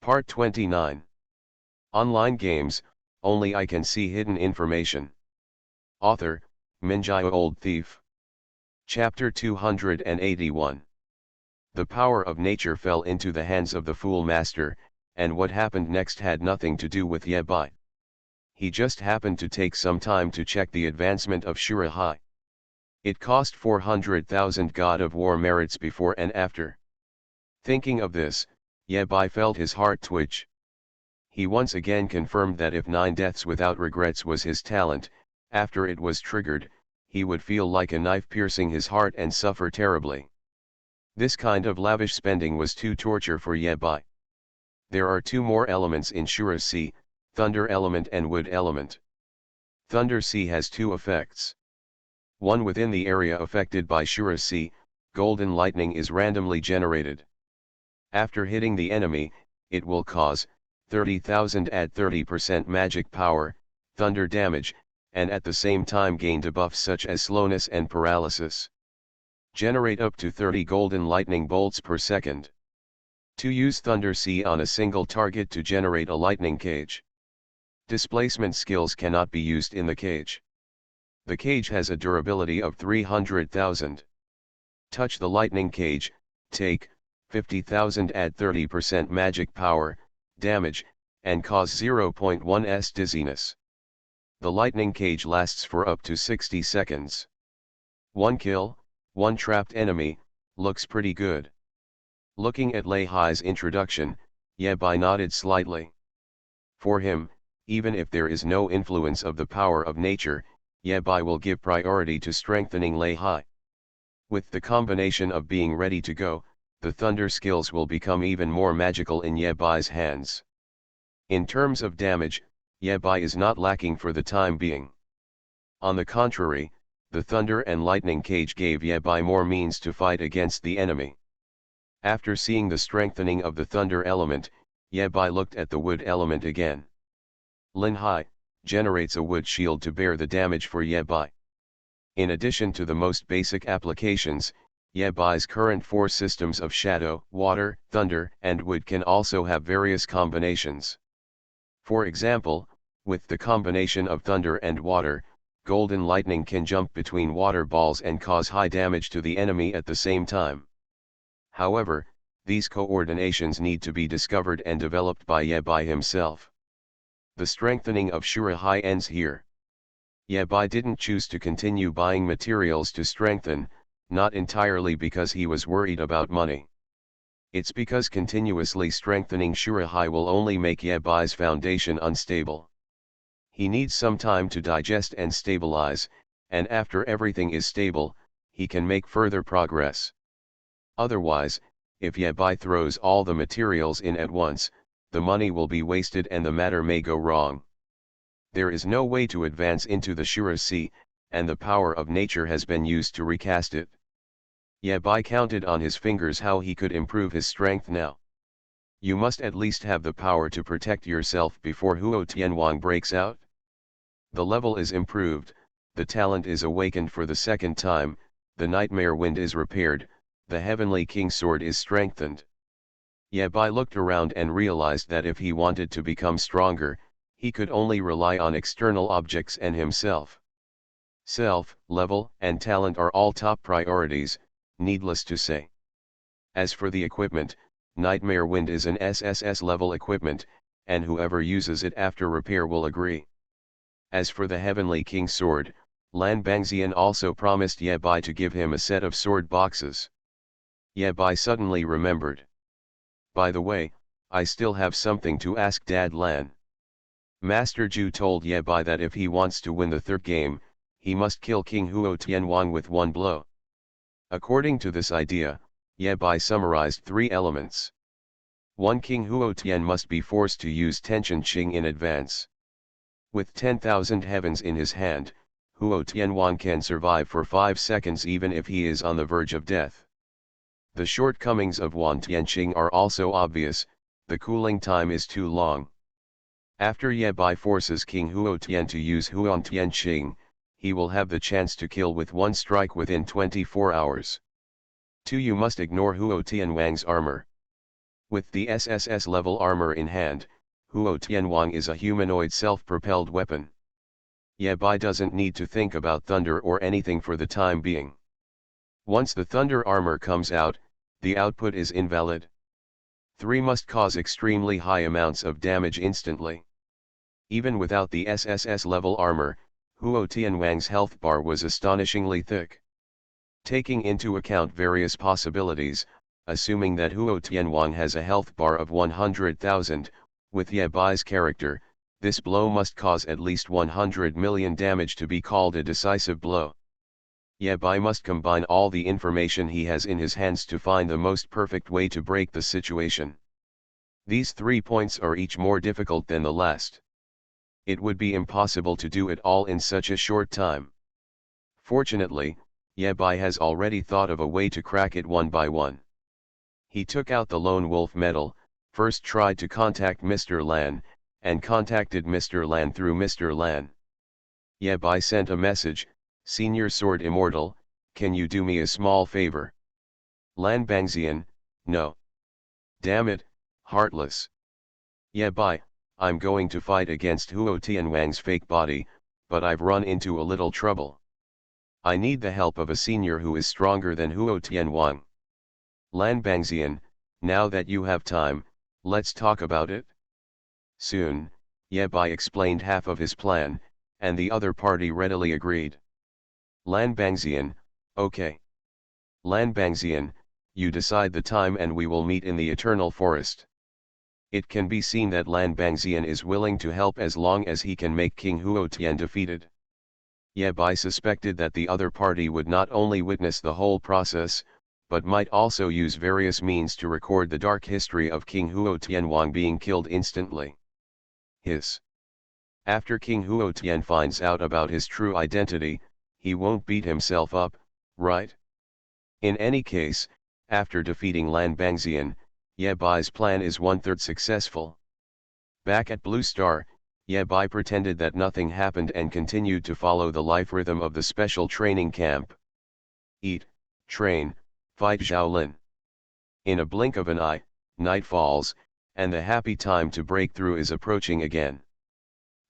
Part 29. Online games, only I can see hidden information. Author, Minjaya Old Thief. Chapter 281. The power of nature fell into the hands of the fool master, and what happened next had nothing to do with Yebai. He just happened to take some time to check the advancement of Shurahai. It cost 400,000 God of War merits before and after. Thinking of this, Yebai felt his heart twitch. He once again confirmed that if 9 deaths without regrets was his talent, after it was triggered, he would feel like a knife piercing his heart and suffer terribly. This kind of lavish spending was too torture for Yebai. There are 2 more elements in Shura Sea, Thunder element and Wood element. Thunder Sea has 2 effects. One within the area affected by Shura Sea, golden lightning is randomly generated. After hitting the enemy, it will cause 30,000 at 30% magic power, thunder damage, and at the same time gain debuffs such as slowness and paralysis. Generate up to 30 golden lightning bolts per second. To use Thunder Sea on a single target to generate a lightning cage. Displacement skills cannot be used in the cage. The cage has a durability of 300,000. Touch the lightning cage, take 50,000 at 30% magic power, damage, and cause 0.1s dizziness. The lightning cage lasts for up to 60 seconds. 1 kill, 1 trapped enemy, looks pretty good. Looking at Lei Hai's introduction, Yebai nodded slightly. For him, even if there is no influence of the power of nature, Yebai will give priority to strengthening Lei Hai. With the combination of being ready to go, the thunder skills will become even more magical in Yebai's hands. In terms of damage, Yebai is not lacking for the time being. On the contrary, the thunder and lightning cage gave Yebai more means to fight against the enemy. After seeing the strengthening of the thunder element, Yebai looked at the wood element again. Lin Hai generates a wood shield to bear the damage for Yebai. In addition to the most basic applications, Yebai's current 4 systems of shadow, water, thunder, and wood can also have various combinations. For example, with the combination of thunder and water, golden lightning can jump between water balls and cause high damage to the enemy at the same time. However, these coordinations need to be discovered and developed by Yebai himself. The strengthening of Shurahai ends here. Yebai didn't choose to continue buying materials to strengthen, not entirely because he was worried about money. It's because continuously strengthening Shurahai will only make Yebai's foundation unstable. He needs some time to digest and stabilize, and after everything is stable, he can make further progress. Otherwise, if Yebai throws all the materials in at once, the money will be wasted and the matter may go wrong. There is no way to advance into the Shura Sea, and the power of nature has been used to recast it. Yebai counted on his fingers how he could improve his strength now. You must at least have the power to protect yourself before Huo Tianwang breaks out. The level is improved, the talent is awakened for the second time, the nightmare wind is repaired, the heavenly king sword is strengthened. Yebai looked around and realized that if he wanted to become stronger, he could only rely on external objects and himself. Self, level, and talent are all top priorities, needless to say. As for the equipment, Nightmare Wind is an SSS level equipment, and whoever uses it after repair will agree. As for the Heavenly King Sword, Lan Bangxian also promised Yebai to give him a set of sword boxes. Yebai suddenly remembered. By the way, I still have something to ask Dad Lan. Master Ju told Yebai that if he wants to win the 3rd game, he must kill King Huo Tianwang with 1 blow. According to this idea, Yebai summarized 3 elements. 1. King Huo Tian must be forced to use Tension Qing in advance. With 10,000 heavens in his hand, Huo Tianwang can survive for 5 seconds even if he is on the verge of death. The shortcomings of Wan Tianqing are also obvious, the cooling time is too long. After Yebai forces King Huo Tian to use Huan Tianqing, he will have the chance to kill with 1 strike within 24 hours. 2. You must ignore Huo Tianwang's armor. With the SSS level armor in hand, Huo Tianwang is a humanoid self-propelled weapon. Ye Bai doesn't need to think about thunder or anything for the time being. Once the thunder armor comes out, the output is invalid. 3 must cause extremely high amounts of damage instantly. Even without the SSS level armor, Huo Tianwang's health bar was astonishingly thick. Taking into account various possibilities, assuming that Huo Tianwang has a health bar of 100,000, with Ye Bai's character, this blow must cause at least 100 million damage to be called a decisive blow. Ye Bai must combine all the information he has in his hands to find the most perfect way to break the situation. These 3 points are each more difficult than the last. It would be impossible to do it all in such a short time. Fortunately, Ye Bai has already thought of a way to crack it one by one. He took out the Lone Wolf medal, first tried to contact Mr. Lan, and contacted Mr. Lan through Mr. Lan. Ye Bai sent a message, "Senior Sword Immortal, can you do me a small favor?" Lan Bangxian, "No. Damn it, heartless. Ye Bai, I'm going to fight against Huo Tianwang's fake body, but I've run into a little trouble. I need the help of a senior who is stronger than Huo Tianwang." Lan Bangxian, "Now that you have time, let's talk about it." Soon, Ye Bai explained half of his plan, and the other party readily agreed. Lan Bangxian, "Okay. Lan Bangxian, you decide the time and we will meet in the Eternal Forest." It can be seen that Lan Bangxian is willing to help as long as he can make King Huo Tian defeated. Ye Bai suspected that the other party would not only witness the whole process, but might also use various means to record the dark history of King Huo Tianwang being killed instantly. After King Huo Tian finds out about his true identity, he won't beat himself up, right? In any case, after defeating Lan Bangxian, Ye Bai's plan is 1/3 successful. Back at Blue Star, Ye Bai pretended that nothing happened and continued to follow the life rhythm of the special training camp. Eat, train, fight Xiaolin. In a blink of an eye, night falls, and the happy time to break through is approaching again.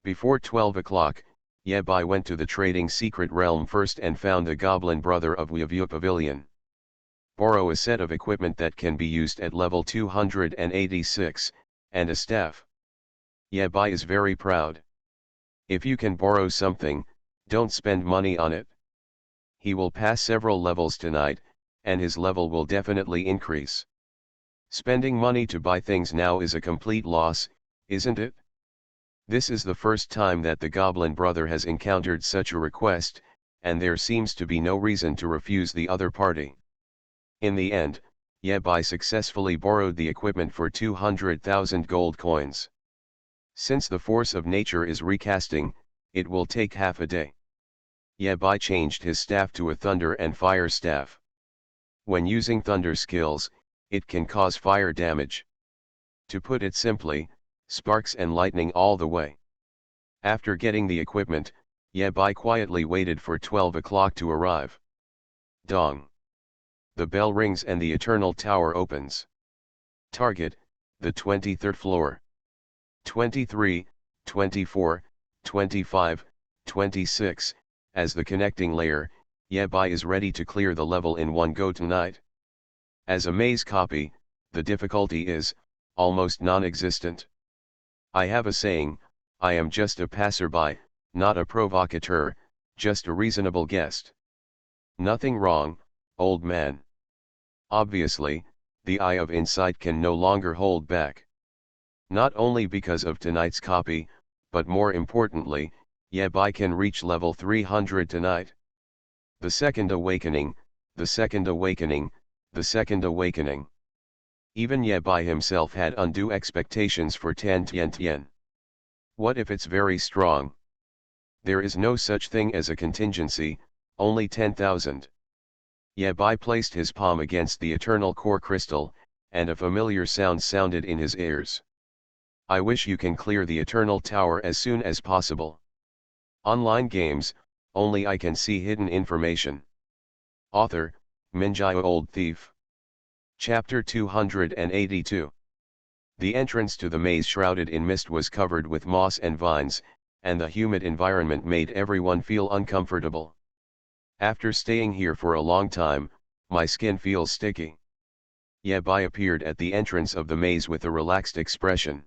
Before 12 o'clock, Ye Bai went to the trading secret realm first and found the goblin brother of Weevu Pavilion. Borrow a set of equipment that can be used at level 286, and a staff. Ye Bai is very proud. If you can borrow something, don't spend money on it. He will pass several levels tonight, and his level will definitely increase. Spending money to buy things now is a complete loss, isn't it? This is the first time that the goblin brother has encountered such a request, and there seems to be no reason to refuse the other party. In the end, Ye Bai successfully borrowed the equipment for 200,000 gold coins. Since the force of nature is recasting, it will take half a day. Ye Bai changed his staff to a thunder and fire staff. When using thunder skills, it can cause fire damage. To put it simply, sparks and lightning all the way. After getting the equipment, Ye Bai quietly waited for 12 o'clock to arrive. Dong. The bell rings and the Eternal Tower opens. Target, the 23rd floor. 23, 24, 25, 26, as the connecting layer, Ye Bai is ready to clear the level in one go tonight. As a maze copy, the difficulty is almost non-existent. I have a saying, I am just a passerby, not a provocateur, just a reasonable guest. Nothing wrong, old man. Obviously, the eye of insight can no longer hold back. Not only because of tonight's copy, but more importantly, Ye Bai can reach level 300 tonight. The second awakening, the second awakening, the second awakening. Even Ye Bai himself had undue expectations for Tan Tian Tian. What if it's very strong? There is no such thing as a contingency, only 10,000. Ye Bai placed his palm against the eternal core crystal, and a familiar sound sounded in his ears. I wish you can clear the Eternal Tower as soon as possible. Online games, only I can see hidden information. Author, Minjai Old Thief. Chapter 282. The entrance to the maze shrouded in mist was covered with moss and vines, and the humid environment made everyone feel uncomfortable. After staying here for a long time, my skin feels sticky. Yabai appeared at the entrance of the maze with a relaxed expression.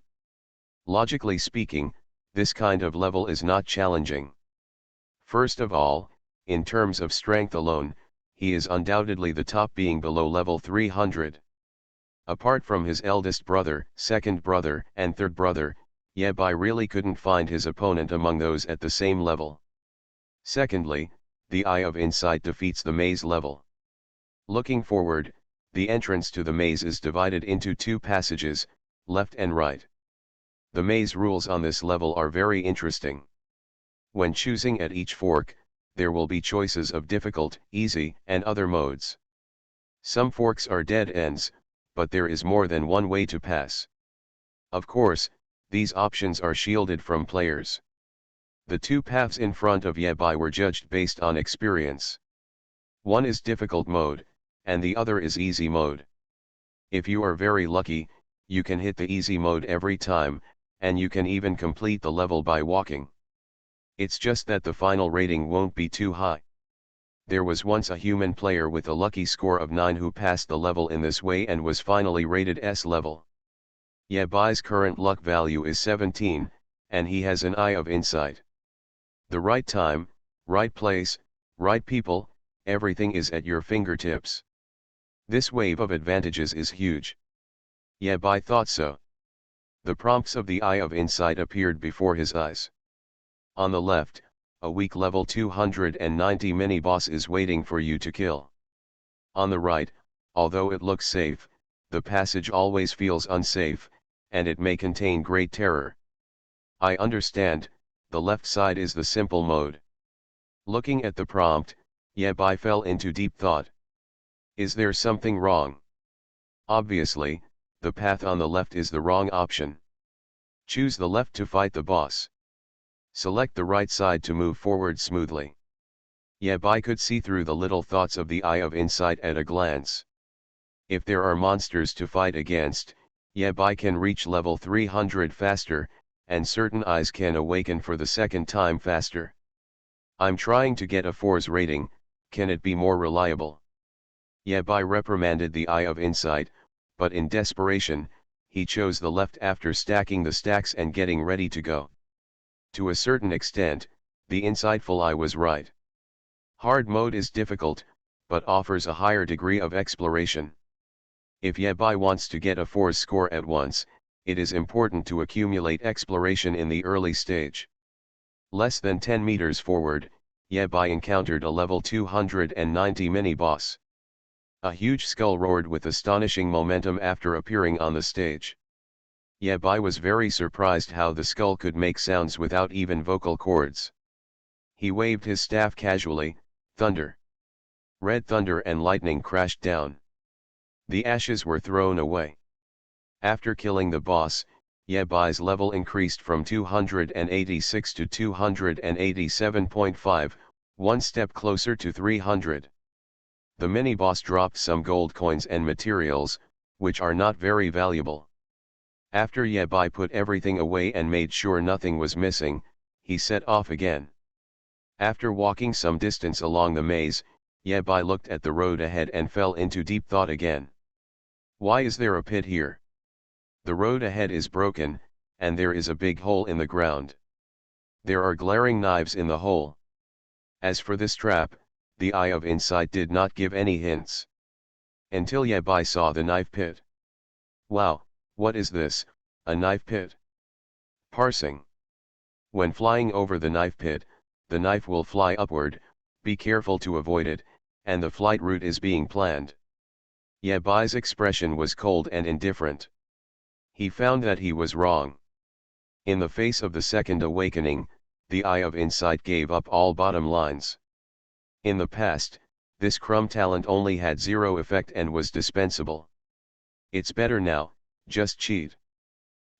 Logically speaking, this kind of level is not challenging. First of all, in terms of strength alone, he is undoubtedly the top, being below level 300. Apart from his eldest brother, second brother, and third brother, Yabai really couldn't find his opponent among those at the same level. Secondly, the Eye of Insight defeats the maze level. Looking forward, the entrance to the maze is divided into two passages, left and right. The maze rules on this level are very interesting. When choosing at each fork, there will be choices of difficult, easy, and other modes. Some forks are dead ends, but there is more than one way to pass. Of course, these options are shielded from players. The two paths in front of Yabai were judged based on experience. One is difficult mode, and the other is easy mode. If you are very lucky, you can hit the easy mode every time, and you can even complete the level by walking. It's just that the final rating won't be too high. There was once a human player with a lucky score of 9 who passed the level in this way and was finally rated S level. Yabai's current luck value is 17, and he has an Eye of Insight. The right time, right place, right people, everything is at your fingertips. This wave of advantages is huge. Yabai thought so. The prompts of the Eye of Insight appeared before his eyes. On the left, a weak level 290 mini-boss is waiting for you to kill. On the right, although it looks safe, the passage always feels unsafe, and it may contain great terror. I understand, the left side is the simple mode. Looking at the prompt, Yabai fell into deep thought. Is there something wrong? Obviously, the path on the left is the wrong option. Choose the left to fight the boss. Select the right side to move forward smoothly. Yabai could see through the little thoughts of the Eye of Insight at a glance. If there are monsters to fight against, Yabai can reach level 300 faster, and certain eyes can awaken for the second time faster. I'm trying to get a 4's rating, can it be more reliable? Yabai reprimanded the Eye of Insight, but in desperation, he chose the left after stacking the stacks and getting ready to go. To a certain extent, the insightful Eye was right. Hard mode is difficult, but offers a higher degree of exploration. If Yabai wants to get a 4's score at once, it is important to accumulate exploration in the early stage. Less than 10 meters forward, Yabai encountered a level 290 mini-boss. A huge skull roared with astonishing momentum after appearing on the stage. Yabai was very surprised how the skull could make sounds without even vocal cords. He waved his staff casually, thunder. Red thunder and lightning crashed down. The ashes were thrown away. After killing the boss, Yabai's level increased from 286 to 287.5, one step closer to 300. The mini-boss dropped some gold coins and materials, which are not very valuable. After Yabai put everything away and made sure nothing was missing, he set off again. After walking some distance along the maze, Yabai looked at the road ahead and fell into deep thought again. Why is there a pit here? The road ahead is broken, and there is a big hole in the ground. There are glaring knives in the hole. As for this trap, the Eye of Insight did not give any hints. Until Yabai saw the knife pit. Wow, what is this, a knife pit? Parsing. When flying over the knife pit, the knife will fly upward, be careful to avoid it, and the flight route is being planned. Yabai's expression was cold and indifferent. He found that he was wrong. In the face of the second awakening, the Eye of Insight gave up all bottom lines. In the past, this crumb talent only had 0 effect and was dispensable. It's better now, just cheat.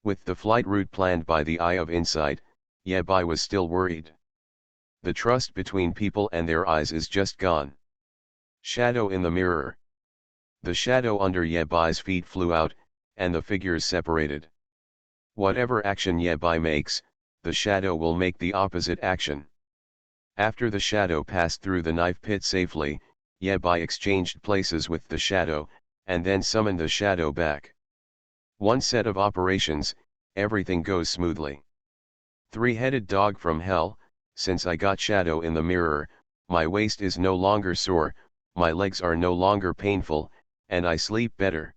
With the flight route planned by the Eye of Insight, Yabai was still worried. The trust between people and their eyes is just gone. Shadow in the mirror. The shadow under Yabai's feet flew out, and the figures separated. Whatever action Yebai makes, the shadow will make the opposite action. After the shadow passed through the knife pit safely, Yebai exchanged places with the shadow, and then summoned the shadow back. One set of operations, everything goes smoothly. Three-headed dog from hell, since I got shadow in the mirror, my waist is no longer sore, my legs are no longer painful, and I sleep better.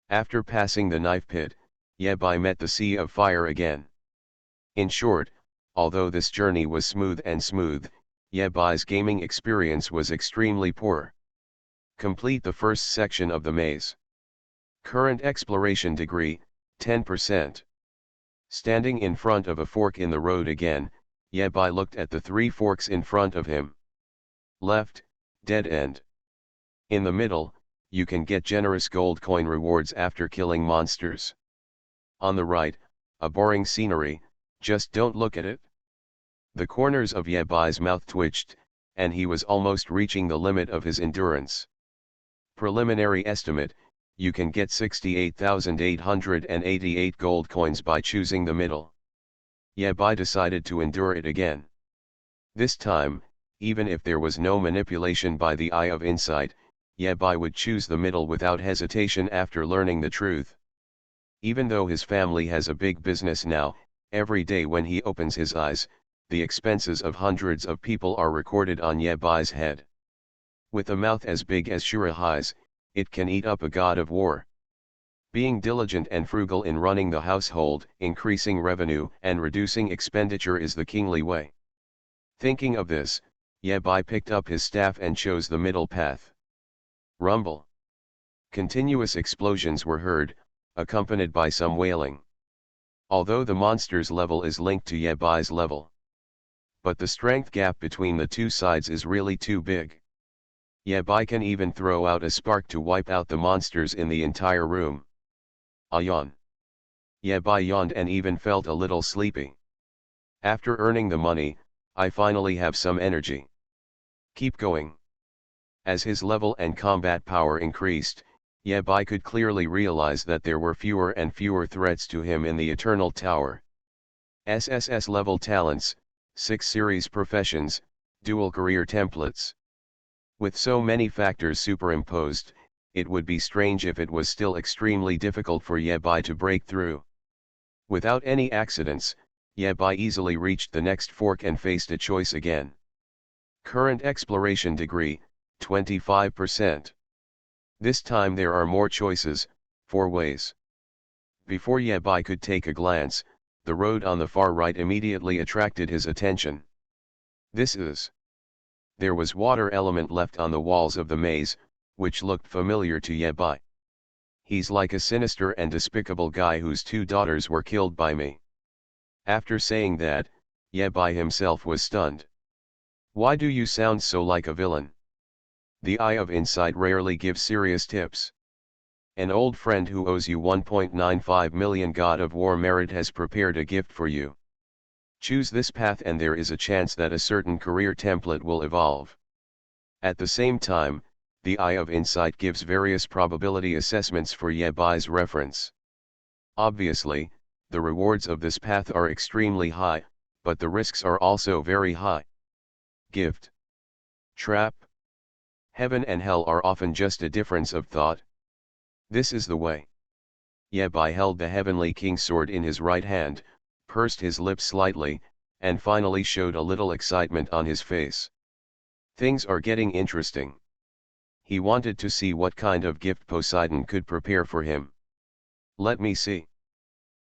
After passing the knife pit, Yebai met the sea of fire again. In short, although this journey was smooth, Yebai's gaming experience was extremely poor. Complete the first section of the maze. Current exploration degree, 10%. Standing in front of a fork in the road again, Yebai looked at the three forks in front of him. Left, dead end. In the middle, you can get generous gold coin rewards after killing monsters. On the right, a boring scenery, just don't look at it. The corners of Yebai's mouth twitched, and he was almost reaching the limit of his endurance. Preliminary estimate, you can get 68,888 gold coins by choosing the middle. Yebai decided to endure it again. This time, even if there was no manipulation by the Eye of Insight, Yebai would choose the middle without hesitation after learning the truth. Even though his family has a big business now, every day when he opens his eyes, the expenses of hundreds of people are recorded on Yebai's head. With a mouth as big as Shurahai's, it can eat up a god of war. Being diligent and frugal in running the household, increasing revenue and reducing expenditure is the kingly way. Thinking of this, Yebai picked up his staff and chose the middle path. Rumble. Continuous explosions were heard, accompanied by some wailing. Although the monster's level is linked to Yebai's level. But the strength gap between the two sides is really too big. Yebai can even throw out a spark to wipe out the monsters in the entire room. A yawn. Yebai yawned and even felt a little sleepy. After earning the money, I finally have some energy. Keep going. As his level and combat power increased, Yebai could clearly realize that there were fewer and fewer threats to him in the Eternal Tower. SSS level talents, 6 series professions, dual career templates. With so many factors superimposed, it would be strange if it was still extremely difficult for Yebai to break through. Without any accidents, Yebai easily reached the next fork and faced a choice again. Current exploration degree, 25%. This time there are more choices, 4 ways. Before Yebai could take a glance, the road on the far right immediately attracted his attention. This is. There was water element left on the walls of the maze, which looked familiar to Yebai. He's like a sinister and despicable guy whose 2 daughters were killed by me. After saying that, Yebai himself was stunned. Why do you sound so like a villain? The Eye of Insight rarely gives serious tips. An old friend who owes you 1.95 million God of War merit has prepared a gift for you. Choose this path and there is a chance that a certain career template will evolve. At the same time, the Eye of Insight gives various probability assessments for Yebai's reference. Obviously, the rewards of this path are extremely high, but the risks are also very high. Gift. Trap. Heaven and hell are often just a difference of thought. This is the way. Yebai held the Heavenly King sword in his right hand, pursed his lips slightly, and finally showed a little excitement on his face. Things are getting interesting. He wanted to see what kind of gift Poseidon could prepare for him. Let me see.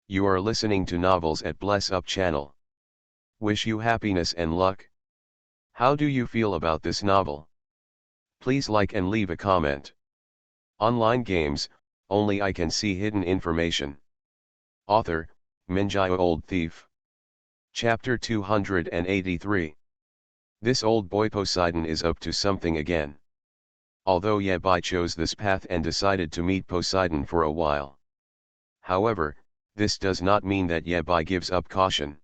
You are listening to Novels at Bless Up channel. Wish you happiness and luck. How do you feel about this novel? Please like and leave a comment. Online games, only I can see hidden information. Author, Minjai Old Thief. Chapter 283. This old boy Poseidon is up to something again. Although Yebai chose this path and decided to meet Poseidon for a while. However, this does not mean that Yebai gives up caution.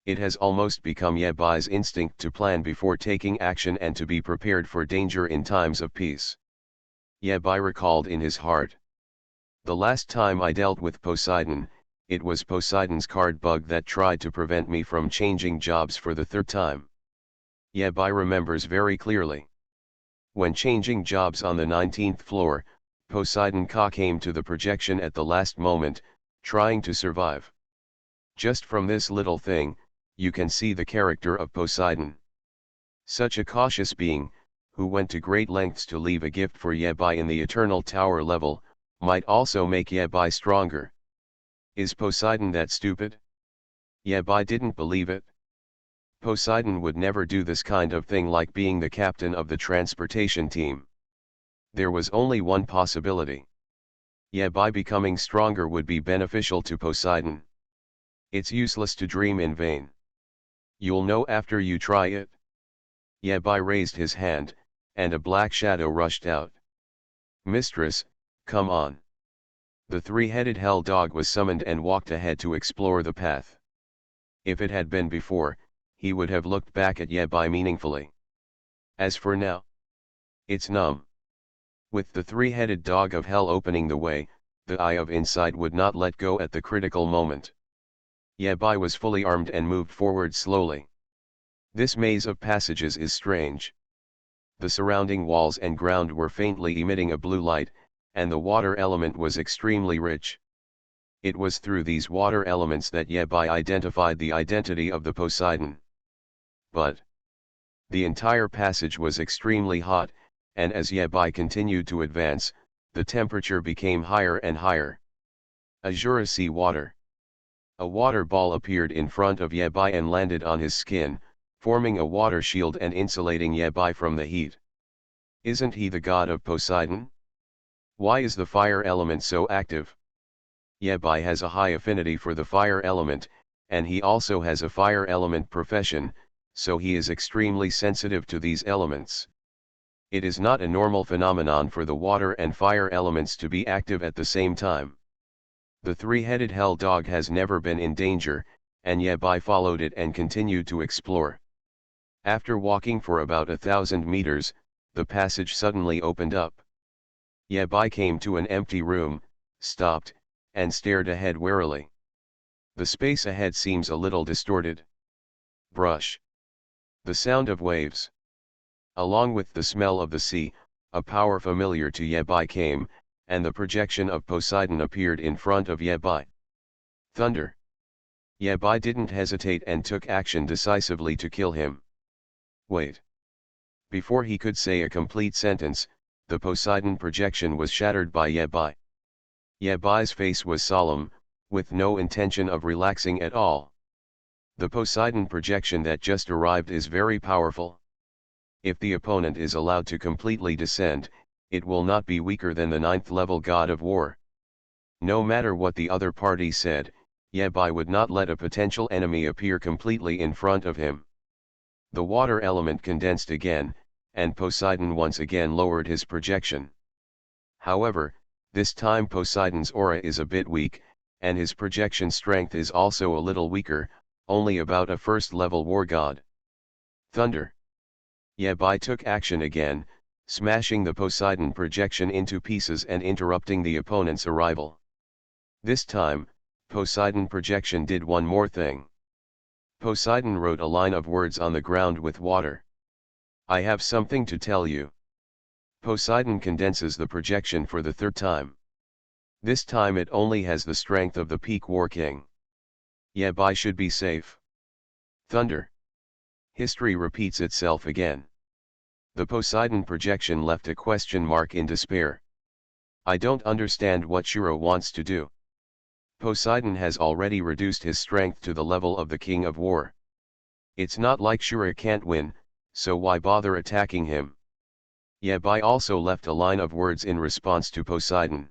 It has almost become Yebai's instinct to plan before taking action and to be prepared for danger in times of peace. Yebai recalled in his heart. The last time I dealt with Poseidon, it was Poseidon's card bug that tried to prevent me from changing jobs for the third time. Yabai remembers very clearly. When changing jobs on the 19th floor, Poseidon came to the projection at the last moment, trying to survive. Just from this little thing, you can see the character of Poseidon. Such a cautious being, who went to great lengths to leave a gift for Yabai in the Eternal Tower level, might also make Yabai stronger. Is Poseidon that stupid? Yabai didn't believe it. Poseidon would never do this kind of thing, like being the captain of the transportation team. There was only one possibility. Yabai becoming stronger would be beneficial to Poseidon. It's useless to dream in vain. You'll know after you try it. Yabai raised his hand, and a black shadow rushed out. Mistress, come on. The three-headed hell dog was summoned and walked ahead to explore the path. If it had been before, he would have looked back at Yabai meaningfully. As for now, it's numb. With the three-headed dog of hell opening the way, the eye of insight would not let go at the critical moment. Yabai was fully armed and moved forward slowly. This maze of passages is strange. The surrounding walls and ground were faintly emitting a blue light, and the water element was extremely rich. It was through these water elements that Yabai identified the identity of the Poseidon. But the entire passage was extremely hot, and as Yabai continued to advance, the temperature became higher and higher. Azure sea water. A water ball appeared in front of Yabai and landed on his skin, forming a water shield and insulating Yabai from the heat. Isn't he the god of Poseidon? Why is the fire element so active? Yabai has a high affinity for the fire element, and he also has a fire element profession, so he is extremely sensitive to these elements. It is not a normal phenomenon for the water and fire elements to be active at the same time. The three-headed hell dog has never been in danger, and Yabai followed it and continued to explore. After walking for about 1,000 meters, the passage suddenly opened up. Yabai came to an empty room, stopped, and stared ahead warily. The space ahead seems a little distorted. Brush. The sound of waves. Along with the smell of the sea, a power familiar to Yabai came, and the projection of Poseidon appeared in front of Yabai. Thunder. Yabai didn't hesitate and took action decisively to kill him. Wait. Before he could say a complete sentence, the Poseidon projection was shattered by Yabai. Yabai's face was solemn, with no intention of relaxing at all. The Poseidon projection that just arrived is very powerful. If the opponent is allowed to completely descend, it will not be weaker than the 9th level god of war. No matter what the other party said, Yabai would not let a potential enemy appear completely in front of him. The water element condensed again, and Poseidon once again lowered his projection. However, this time Poseidon's aura is a bit weak, and his projection strength is also a little weaker, only about a first-level war god. Thunder. Yabai took action again, smashing the Poseidon projection into pieces and interrupting the opponent's arrival. This time, Poseidon projection did one more thing. Poseidon wrote a line of words on the ground with water. I have something to tell you. Poseidon condenses the projection for the third time. This time it only has the strength of the peak war king. Yabai should be safe. Thunder. History repeats itself again. The Poseidon projection left a question mark in despair. I don't understand what Shura wants to do. Poseidon has already reduced his strength to the level of the King of War. It's not like Shura can't win, so why bother attacking him? Yabai also left a line of words in response to Poseidon.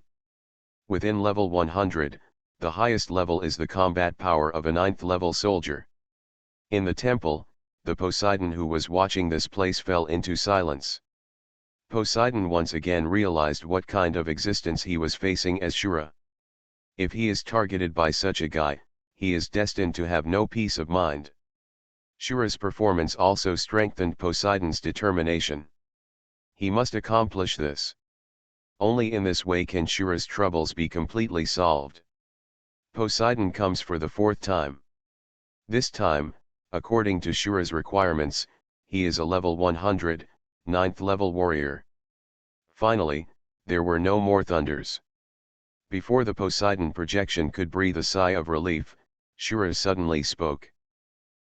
Within level 100, the highest level is the combat power of a 9th level soldier. In the temple, the Poseidon who was watching this place fell into silence. Poseidon once again realized what kind of existence he was facing as Shura. If he is targeted by such a guy, he is destined to have no peace of mind. Shura's performance also strengthened Poseidon's determination. He must accomplish this. Only in this way can Shura's troubles be completely solved. Poseidon comes for the fourth time. This time, according to Shura's requirements, he is a level 100, 9th level warrior. Finally, there were no more thunders. Before the Poseidon projection could breathe a sigh of relief, Shura suddenly spoke.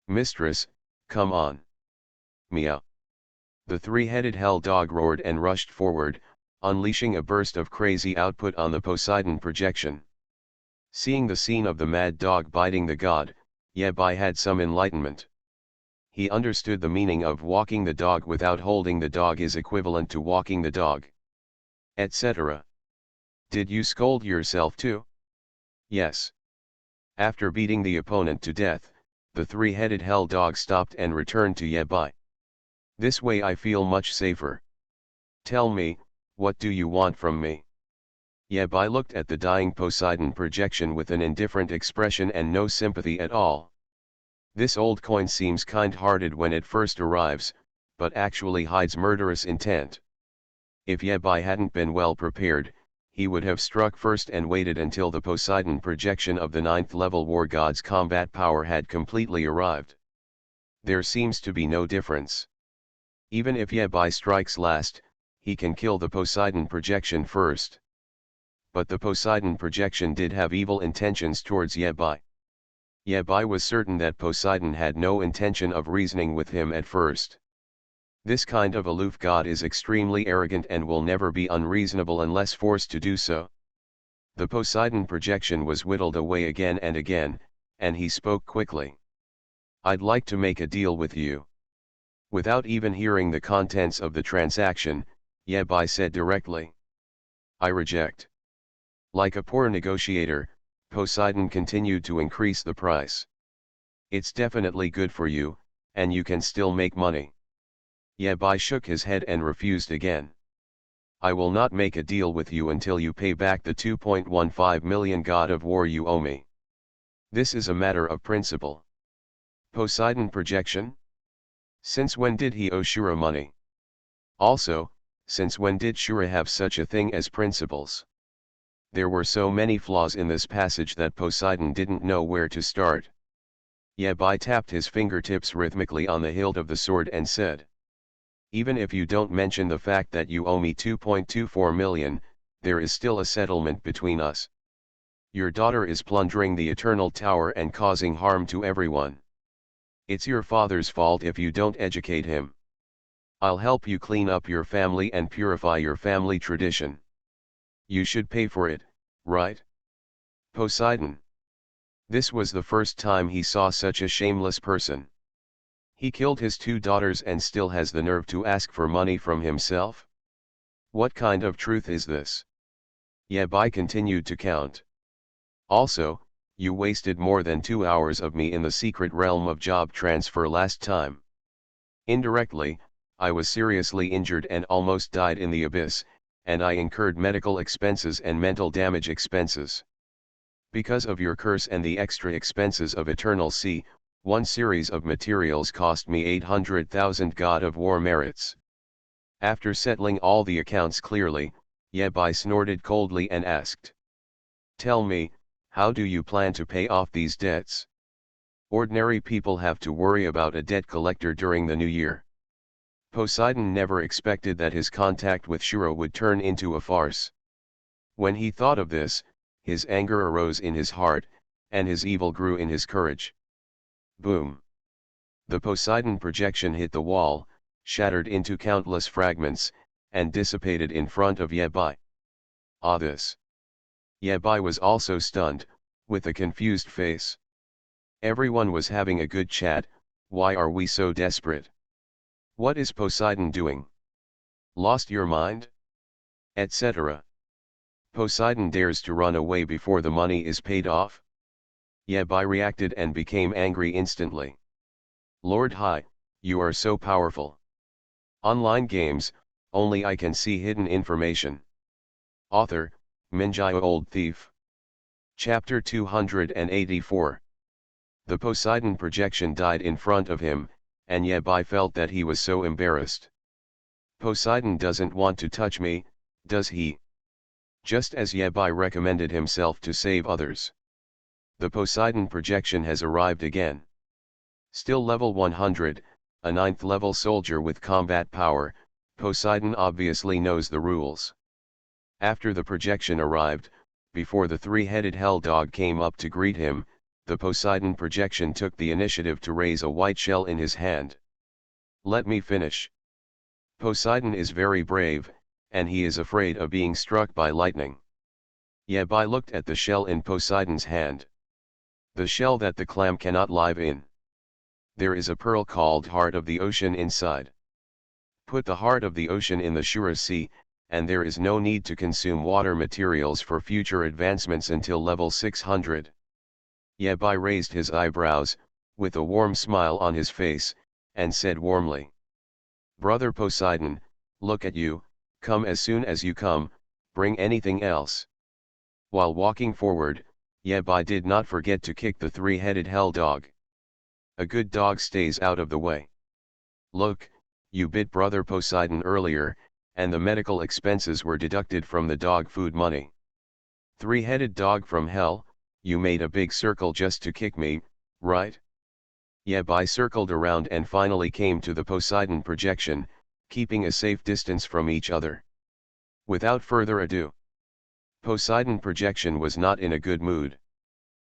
"Mistress, come on." Meow. The three-headed hell dog roared and rushed forward, unleashing a burst of crazy output on the Poseidon projection. Seeing the scene of the mad dog biting the god, Yabai had some enlightenment. He understood the meaning of walking the dog without holding the dog is equivalent to walking the dog, etc. "Did you scold yourself too?" "Yes." After beating the opponent to death, the three-headed hell dog stopped and returned to Yabai. "This way I feel much safer. Tell me, what do you want from me?" Yabai looked at the dying Poseidon projection with an indifferent expression and no sympathy at all. This old coin seems kind-hearted when it first arrives, but actually hides murderous intent. If Yabai hadn't been well prepared, he would have struck first and waited until the Poseidon projection of the 9th level war god's combat power had completely arrived. There seems to be no difference. Even if Yabai strikes last, he can kill the Poseidon projection first. But the Poseidon projection did have evil intentions towards Yabai. Yabai was certain that Poseidon had no intention of reasoning with him at first. This kind of aloof god is extremely arrogant and will never be unreasonable unless forced to do so. The Poseidon projection was whittled away again and again, and he spoke quickly. "I'd like to make a deal with you." Without even hearing the contents of the transaction, Yabai said directly. "I reject." Like a poor negotiator, Poseidon continued to increase the price. "It's definitely good for you, and you can still make money." Yabai shook his head and refused again. "I will not make a deal with you until you pay back the 2.15 million god of war you owe me. This is a matter of principle." Poseidon projection? Since when did he owe Shura money? Also, since when did Shura have such a thing as principles? There were so many flaws in this passage that Poseidon didn't know where to start. Yabai tapped his fingertips rhythmically on the hilt of the sword and said, "Even if you don't mention the fact that you owe me 2.24 million, there is still a settlement between us. Your daughter is plundering the Eternal Tower and causing harm to everyone. It's your father's fault if you don't educate him. I'll help you clean up your family and purify your family tradition. You should pay for it, right?" Poseidon. This was the first time he saw such a shameless person. He killed his two daughters and still has the nerve to ask for money from himself? What kind of truth is this? Yabai continued to count. "Also, you wasted more than 2 hours of me in the secret realm of job transfer last time. Indirectly, I was seriously injured and almost died in the abyss, and I incurred medical expenses and mental damage expenses. Because of your curse and the extra expenses of Eternal Sea, one series of materials cost me 800,000 God of War merits." After settling all the accounts clearly, Yabai snorted coldly and asked, "Tell me, how do you plan to pay off these debts? Ordinary people have to worry about a debt collector during the new year." Poseidon never expected that his contact with Shura would turn into a farce. When he thought of this, his anger arose in his heart, and his evil grew in his courage. Boom! The Poseidon projection hit the wall, shattered into countless fragments, and dissipated in front of Yabai. "Ah, this!" Yabai was also stunned, with a confused face. "Everyone was having a good chat, why are we so desperate? What is Poseidon doing? Lost your mind? Etc. Poseidon dares to run away before the money is paid off?" Yabai reacted and became angry instantly. "Lord High, you are so powerful. Online games, only I can see hidden information." Author, Minjai Old Thief. Chapter 284. The Poseidon projection died in front of him, and Yabai felt that he was so embarrassed. "Poseidon doesn't want to touch me, does he?" just as Yabai recommended himself to save others. The Poseidon projection has arrived again. Still level 100, a 9th level soldier with combat power, Poseidon obviously knows the rules. After the projection arrived, before the three-headed hell dog came up to greet him, the Poseidon projection took the initiative to raise a white shell in his hand. Let me finish. Poseidon is very brave, and he is afraid of being struck by lightning. Yabai looked at the shell in Poseidon's hand. The shell that the clam cannot live in. There is a pearl called Heart of the Ocean inside. Put the Heart of the Ocean in the Shura Sea, and there is no need to consume water materials for future advancements until level 600. Yabai raised his eyebrows, with a warm smile on his face, and said warmly, "Brother Poseidon, look at you, come as soon as you come, bring anything else." While walking forward, Yabai did not forget to kick the three-headed hell dog. A good dog stays out of the way. Look, you bit Brother Poseidon earlier, and the medical expenses were deducted from the dog food money. Three-headed dog from hell, you made a big circle just to kick me, right? Yabai circled around and finally came to the Poseidon projection, keeping a safe distance from each other. Without further ado, Poseidon projection was not in a good mood.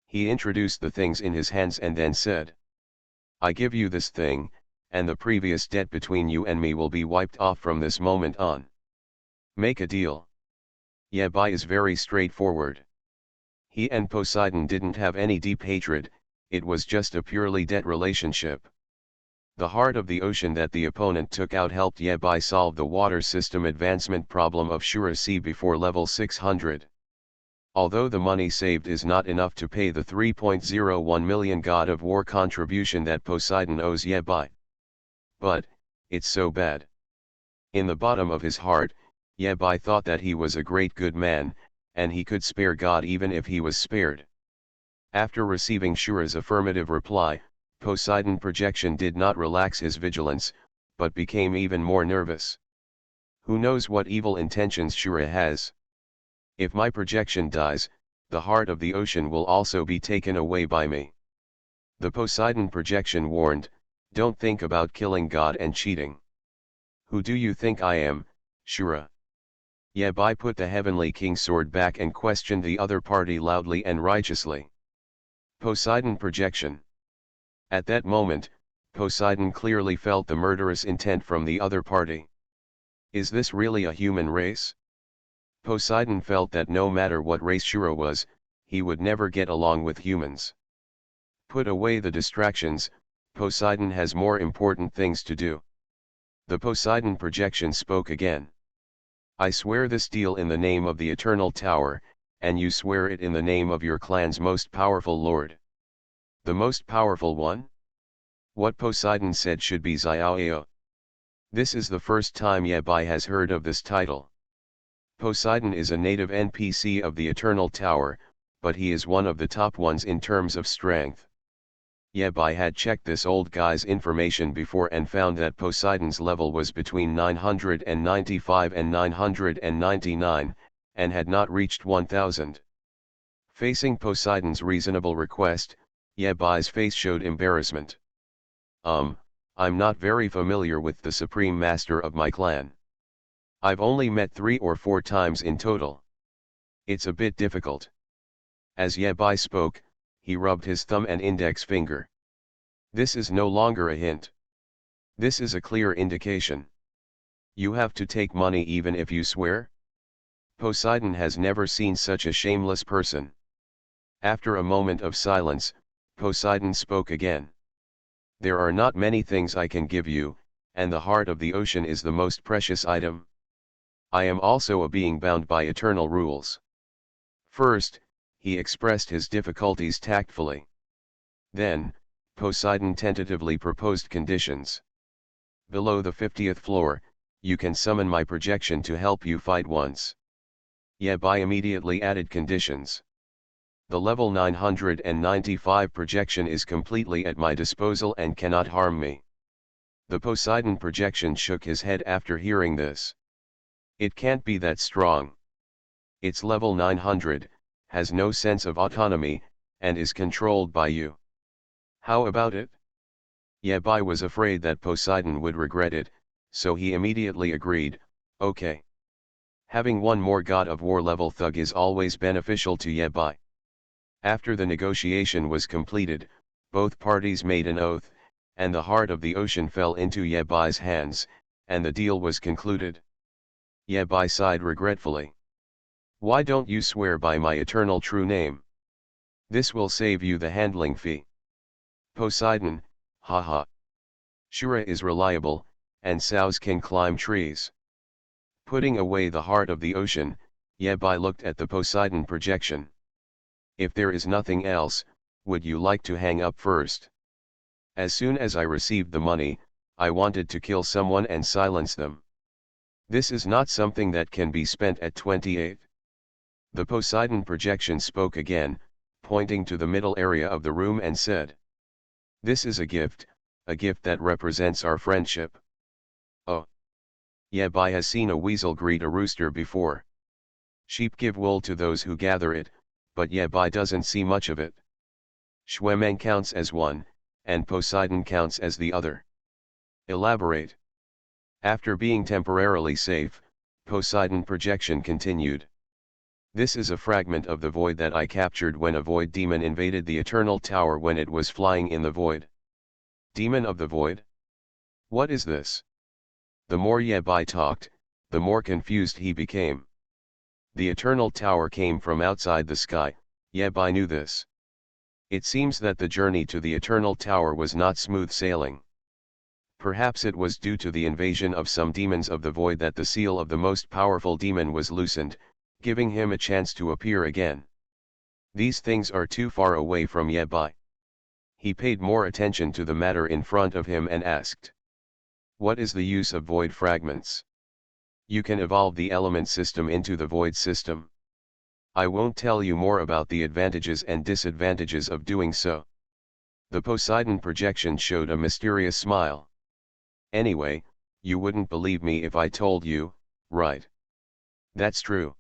He introduced the things in his hands and then said, "I give you this thing, and the previous debt between you and me will be wiped off from this moment on. Make a deal." Yabai is very straightforward. He and Poseidon didn't have any deep hatred, it was just a purely debt relationship. The Heart of the Ocean that the opponent took out helped Yabai solve the water system advancement problem of Shura Sea before level 600. Although the money saved is not enough to pay the 3.01 million God of War contribution that Poseidon owes Yabai. But, it's so bad. In the bottom of his heart, Yabai thought that he was a great good man, and he could spare God even if he was spared. After receiving Shura's affirmative reply, Poseidon projection did not relax his vigilance, but became even more nervous. Who knows what evil intentions Shura has? If my projection dies, the Heart of the Ocean will also be taken away by me. The Poseidon projection warned, "Don't think about killing God and cheating. Who do you think I am, Shura?" Yabai put the Heavenly King's sword back and questioned the other party loudly and righteously. Poseidon projection. At that moment, Poseidon clearly felt the murderous intent from the other party. Is this really a human race? Poseidon felt that no matter what race Shura was, he would never get along with humans. Put away the distractions, Poseidon has more important things to do. The Poseidon projection spoke again. "I swear this deal in the name of the Eternal Tower, and you swear it in the name of your clan's most powerful lord." The most powerful one? What Poseidon said should be Xiaoao. This is the first time Yabai has heard of this title. Poseidon is a native NPC of the Eternal Tower, but he is one of the top ones in terms of strength. Yabai had checked this old guy's information before and found that Poseidon's level was between 995 and 999, and had not reached 1000. Facing Poseidon's reasonable request, Yabai's face showed embarrassment. I'm not very familiar with the Supreme Master of my clan. I've only met 3 or 4 times in total. It's a bit difficult." As Yabai spoke, he rubbed his thumb and index finger. This is no longer a hint. This is a clear indication. You have to take money even if you swear? Poseidon has never seen such a shameless person. After a moment of silence, Poseidon spoke again. "There are not many things I can give you, and the Heart of the Ocean is the most precious item. I am also a being bound by eternal rules." First, he expressed his difficulties tactfully. Then, Poseidon tentatively proposed conditions. "Below the 50th floor, you can summon my projection to help you fight once." Yabai immediately added conditions. "The level 995 projection is completely at my disposal and cannot harm me." The Poseidon projection shook his head after hearing this. "It can't be that strong. It's level 900, has no sense of autonomy, and is controlled by you. How about it? Yabai was afraid that Poseidon would regret it, so he immediately agreed, okay. Having one more god of war level thug is always beneficial to Yabai. After the negotiation was completed, both parties made an oath, and the heart of the ocean fell into Yabai's hands, and the deal was concluded. Yabai sighed regretfully. Why don't you swear by my eternal true name? This will save you the handling fee. Poseidon, haha. Shura is reliable, and sows can climb trees. Putting away the heart of the ocean, Yabai looked at the Poseidon projection. If there is nothing else, would you like to hang up first? As soon as I received the money, I wanted to kill someone and silence them. This is not something that can be spent at 28. The Poseidon projection spoke again, pointing to the middle area of the room and said, this is a gift that represents our friendship. Oh. Yabai has seen a weasel greet a rooster before. Sheep give wool to those who gather it, but Yabai doesn't see much of it. Shwemeng counts as one, and Poseidon counts as the other. Elaborate. After being temporarily safe, Poseidon projection continued. This is a fragment of the void that I captured when a void demon invaded the Eternal Tower when it was flying in the void. Demon of the void? What is this? The more Yabai talked, the more confused he became. The Eternal Tower came from outside the sky, Yabai knew this. It seems that the journey to the Eternal Tower was not smooth sailing. Perhaps it was due to the invasion of some demons of the void that the seal of the most powerful demon was loosened, giving him a chance to appear again. These things are too far away from Yabai. He paid more attention to the matter in front of him and asked, what is the use of void fragments? You can evolve the element system into the void system. I won't tell you more about the advantages and disadvantages of doing so. The Poseidon projection showed a mysterious smile. Anyway, you wouldn't believe me if I told you, right? That's true.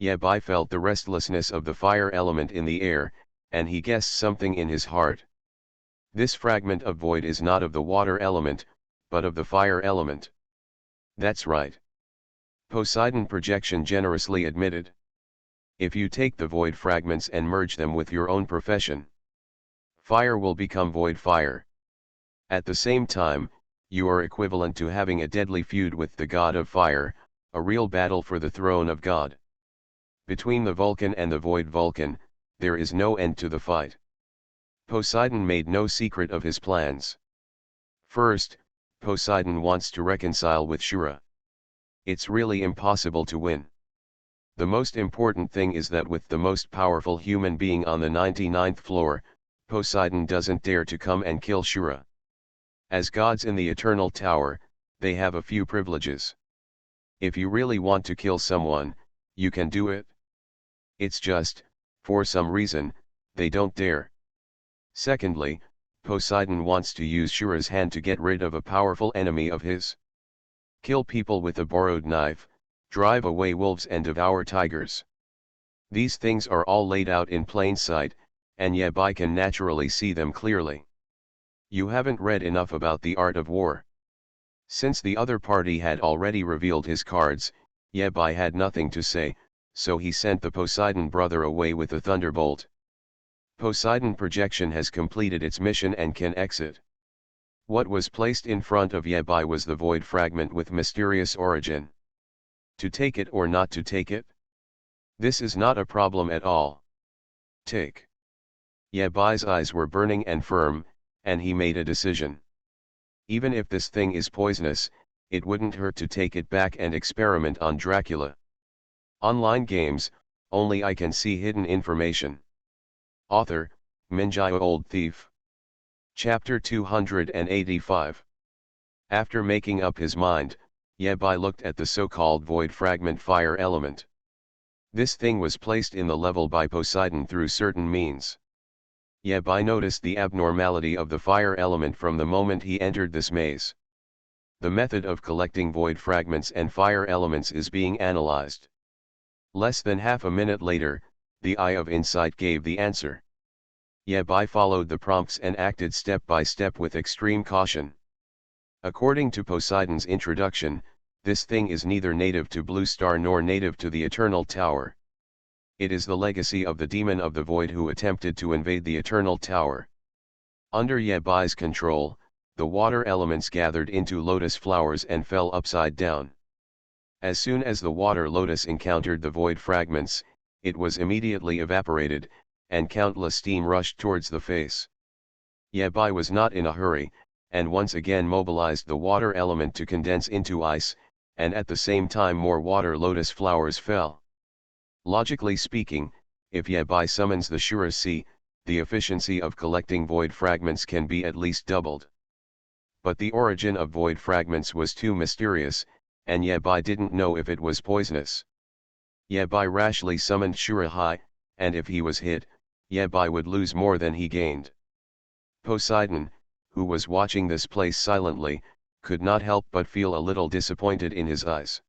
Yabai felt the restlessness of the fire element in the air, and he guessed something in his heart. This fragment of void is not of the water element, but of the fire element. That's right. Poseidon projection generously admitted. If you take the void fragments and merge them with your own profession, fire will become void fire. At the same time, you are equivalent to having a deadly feud with the god of fire, a real battle for the throne of God. Between the Vulcan and the void Vulcan, there is no end to the fight. Poseidon made no secret of his plans. First, Poseidon wants to reconcile with Shura. It's really impossible to win. The most important thing is that with the most powerful human being on the 99th floor, Poseidon doesn't dare to come and kill Shura. As gods in the Eternal Tower, they have a few privileges. If you really want to kill someone, you can do it. It's just, for some reason, they don't dare. Secondly, Poseidon wants to use Shura's hand to get rid of a powerful enemy of his. Kill people with a borrowed knife, drive away wolves and devour tigers. These things are all laid out in plain sight, and Yabai can naturally see them clearly. You haven't read enough about the art of war. Since the other party had already revealed his cards, Yabai had nothing to say, so he sent the Poseidon brother away with a thunderbolt. Poseidon projection has completed its mission and can exit. What was placed in front of Yabai was the void fragment with mysterious origin. To take it or not to take it? This is not a problem at all. Take. Yabai's eyes were burning and firm, and he made a decision. Even if this thing is poisonous, it wouldn't hurt to take it back and experiment on Dracula. Online games, only I can see hidden information. Author, Minjai Old Thief. Chapter 285. After making up his mind, Yabai looked at the so-called void fragment fire element. This thing was placed in the level by Poseidon through certain means. Yabai noticed the abnormality of the fire element from the moment he entered this maze. The method of collecting void fragments and fire elements is being analyzed. Less than half a minute later, the Eye of Insight gave the answer. Yabai followed the prompts and acted step by step with extreme caution. According to Poseidon's introduction, this thing is neither native to Blue Star nor native to the Eternal Tower. It is the legacy of the demon of the void who attempted to invade the Eternal Tower. Under Yabai's control, the water elements gathered into lotus flowers and fell upside down. As soon as the water lotus encountered the void fragments, it was immediately evaporated, and countless steam rushed towards the face. Yabai was not in a hurry, and once again mobilized the water element to condense into ice, and at the same time more water lotus flowers fell. Logically speaking, if Yabai summons the Shura Sea, the efficiency of collecting void fragments can be at least doubled. But the origin of void fragments was too mysterious, and Yabai didn't know if it was poisonous. Yabai rashly summoned Shura High, and if he was hit, Yabai would lose more than he gained. Poseidon, who was watching this place silently, could not help but feel a little disappointed in his eyes.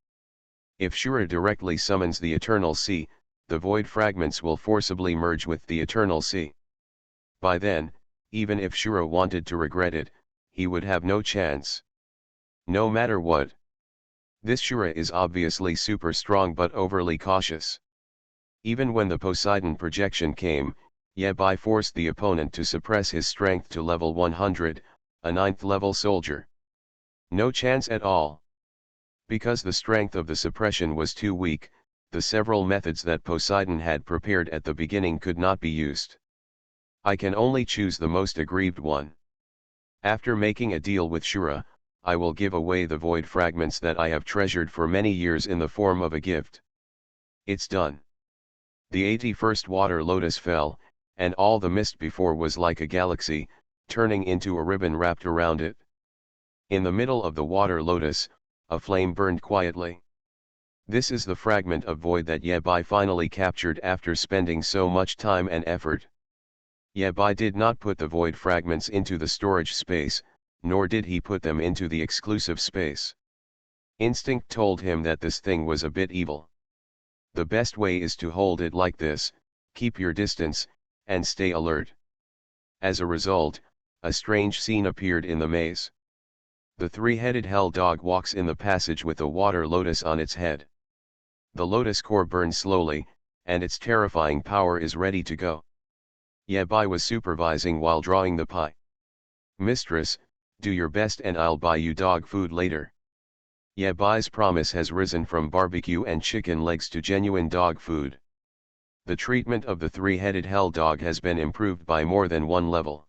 If Shura directly summons the Eternal Sea, the void fragments will forcibly merge with the Eternal Sea. By then, even if Shura wanted to regret it, he would have no chance. No matter what. This Shura is obviously super strong but overly cautious. Even when the Poseidon projection came, Yabai forced the opponent to suppress his strength to level 100, a 9th level soldier. No chance at all. Because the strength of the suppression was too weak, the several methods that Poseidon had prepared at the beginning could not be used. I can only choose the most aggrieved one. After making a deal with Shura, I will give away the void fragments that I have treasured for many years in the form of a gift. It's done. The 81st water lotus fell, and all the mist before was like a galaxy, turning into a ribbon wrapped around it. In the middle of the water lotus, a flame burned quietly. This is the fragment of void that Yabai finally captured after spending so much time and effort. Yabai did not put the void fragments into the storage space, nor did he put them into the exclusive space. Instinct told him that this thing was a bit evil. The best way is to hold it like this, keep your distance, and stay alert. As a result, a strange scene appeared in the maze. The three-headed hell dog walks in the passage with a water lotus on its head. The lotus core burns slowly, and its terrifying power is ready to go. Yabai was supervising while drawing the pie. "Mistress, do your best and I'll buy you dog food later." Yabai's promise has risen from barbecue and chicken legs to genuine dog food. The treatment of the three-headed hell dog has been improved by more than one level.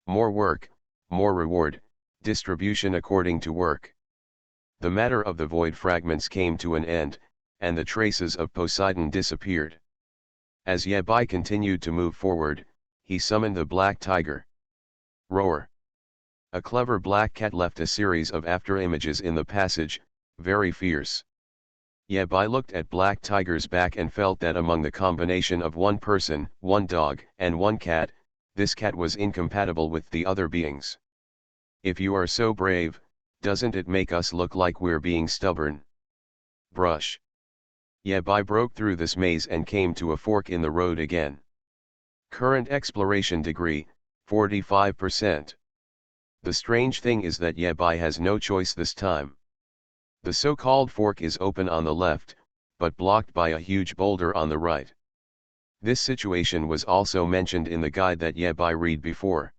More work, more reward, distribution according to work. The matter of the void fragments came to an end, and the traces of Poseidon disappeared. As Yabai continued to move forward, he summoned the black tiger. Roar. A clever black cat left a series of after-images in the passage, very fierce. Yabai looked at Black Tiger's back and felt that among the combination of one person, one dog, and one cat, this cat was incompatible with the other beings. "If you are so brave, doesn't it make us look like we're being stubborn?" Brush. Yabai broke through this maze and came to a fork in the road again. Current exploration degree, 45%. The strange thing is that Yabai has no choice this time. The so-called fork is open on the left, but blocked by a huge boulder on the right. This situation was also mentioned in the guide that Yabai read before.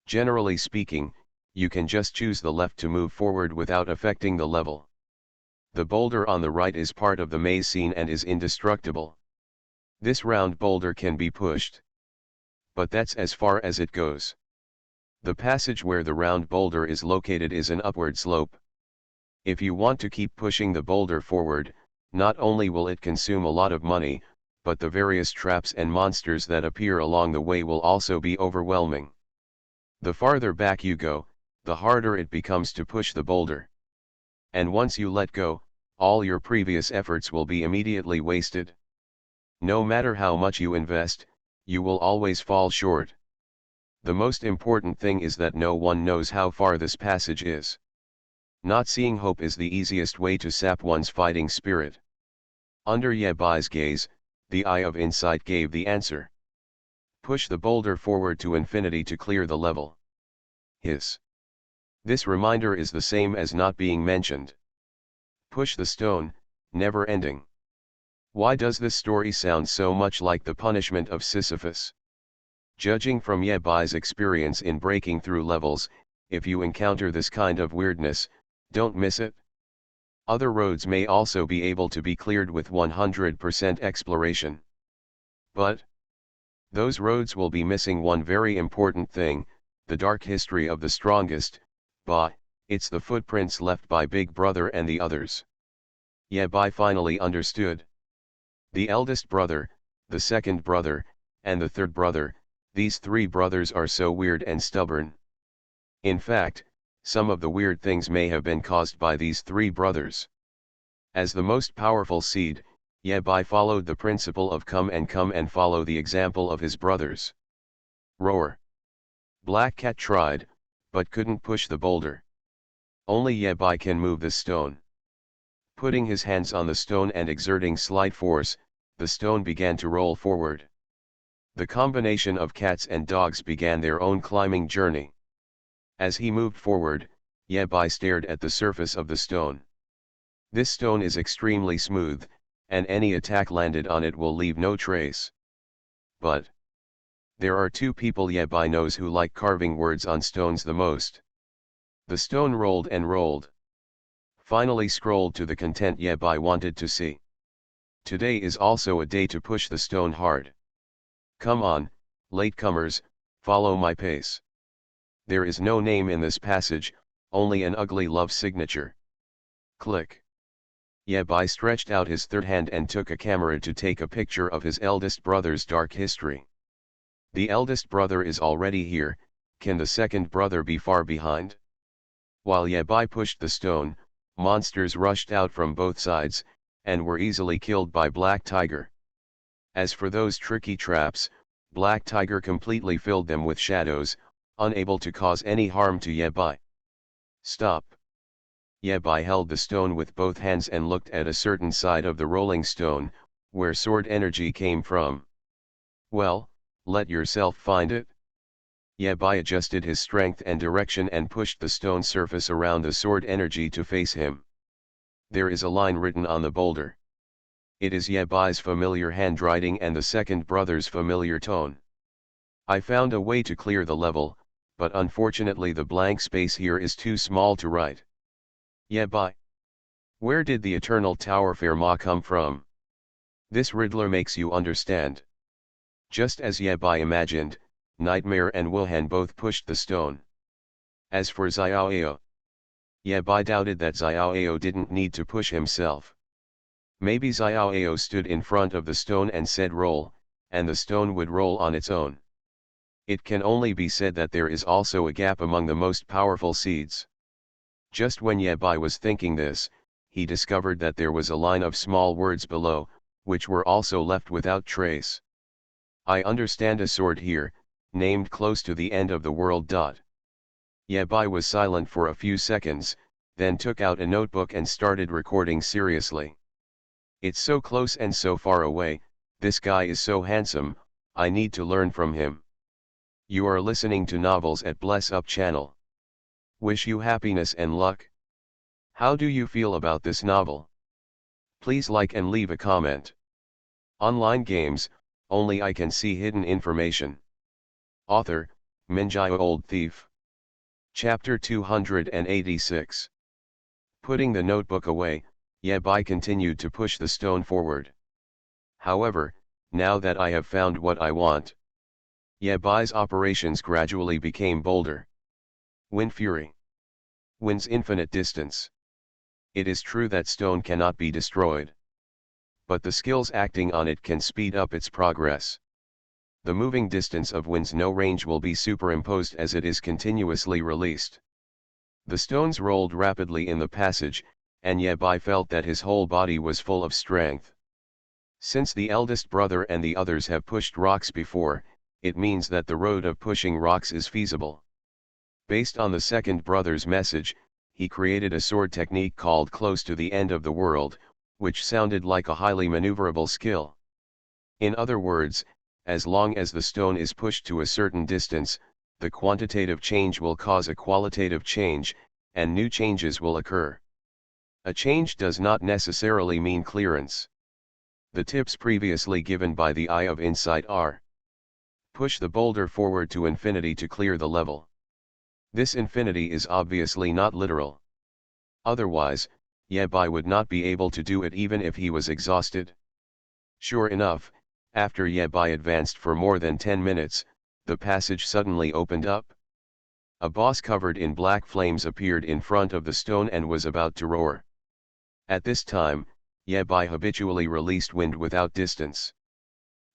Generally speaking, you can just choose the left to move forward without affecting the level. The boulder on the right is part of the maze scene and is indestructible. This round boulder can be pushed. But that's as far as it goes. The passage where the round boulder is located is an upward slope. If you want to keep pushing the boulder forward, not only will it consume a lot of money, but the various traps and monsters that appear along the way will also be overwhelming. The farther back you go, the harder it becomes to push the boulder. And once you let go, all your previous efforts will be immediately wasted. No matter how much you invest, you will always fall short. The most important thing is that no one knows how far this passage is. Not seeing hope is the easiest way to sap one's fighting spirit. Under Yebai's gaze, the eye of insight gave the answer. Push the boulder forward to infinity to clear the level. Hiss. This reminder is the same as not being mentioned. Push the stone, never ending. Why does this story sound so much like the punishment of Sisyphus? Judging from Yebai's experience in breaking through levels, if you encounter this kind of weirdness, don't miss it. Other roads may also be able to be cleared with 100% exploration. But those roads will be missing one very important thing, the dark history of the strongest. It's the footprints left by Big Brother and the others. Yebai finally understood. The eldest brother, the second brother, and the third brother, these three brothers are so weird and stubborn. In fact, some of the weird things may have been caused by these three brothers. As the most powerful seed, Yebai followed the principle of come and follow the example of his brothers. Roar. Black Cat tried, but couldn't push the boulder. Only Yebai can move the stone. Putting his hands on the stone and exerting slight force, the stone began to roll forward. The combination of cats and dogs began their own climbing journey. As he moved forward, Yebai stared at the surface of the stone. This stone is extremely smooth, and any attack landed on it will leave no trace. But there are two people Yebai knows who like carving words on stones the most. The stone rolled and rolled. Finally scrolled to the content Yebai wanted to see. Today is also a day to push the stone hard. Come on, latecomers, follow my pace. There is no name in this passage, only an ugly love signature. Click. Yebai stretched out his third hand and took a camera to take a picture of his eldest brother's dark history. The eldest brother is already here, can the second brother be far behind? While Yebai pushed the stone, monsters rushed out from both sides, and were easily killed by Black Tiger. As for those tricky traps, Black Tiger completely filled them with shadows, unable to cause any harm to Yebai. Stop. Yebai held the stone with both hands and looked at a certain side of the rolling stone, where sword energy came from. Well, let yourself find it. Yebai adjusted his strength and direction and pushed the stone surface around the sword energy to face him. There is a line written on the boulder. It is Yebai's familiar handwriting and the second brother's familiar tone. I found a way to clear the level, but unfortunately the blank space here is too small to write. Yebai. Where did the eternal Tower Fermat come from? This riddler makes you understand. Just as Yebai imagined, Nightmare and Wuhan both pushed the stone. As for Xiaoao, Yebai doubted that Xiaoao didn't need to push himself. Maybe Xiaoao stood in front of the stone and said roll, and the stone would roll on its own. It can only be said that there is also a gap among the most powerful seeds. Just when Yebai was thinking this, he discovered that there was a line of small words below, which were also left without trace. I understand a sword here, named close to the end of the world. Yebai was silent for a few seconds, then took out a notebook and started recording seriously. It's so close and so far away, this guy is so handsome, I need to learn from him. You are listening to Novels at Bless Up channel. Wish you happiness and luck. How do you feel about this novel? Please like and leave a comment. Online games, only I can see hidden information. Author, Minjai Old Thief. Chapter 286. Putting the notebook away, Yebai continued to push the stone forward. However, now that I have found what I want. Yebai's operations gradually became bolder. Wind Fury. Wind's infinite distance. It is true that stone cannot be destroyed. But the skills acting on it can speed up its progress. The moving distance of wind's no range will be superimposed as it is continuously released. The stones rolled rapidly in the passage, and Yebai felt that his whole body was full of strength. Since the eldest brother and the others have pushed rocks before, it means that the road of pushing rocks is feasible. Based on the second brother's message, he created a sword technique called close to the end of the world, which sounded like a highly maneuverable skill. In other words, as long as the stone is pushed to a certain distance, the quantitative change will cause a qualitative change, and new changes will occur. A change does not necessarily mean clearance. The tips previously given by the Eye of Insight are: push the boulder forward to infinity to clear the level. This infinity is obviously not literal. Otherwise, Yebai would not be able to do it even if he was exhausted. Sure enough, after Yebai advanced for more than 10 minutes, the passage suddenly opened up. A boss covered in black flames appeared in front of the stone and was about to roar. At this time, Yebai habitually released wind without distance.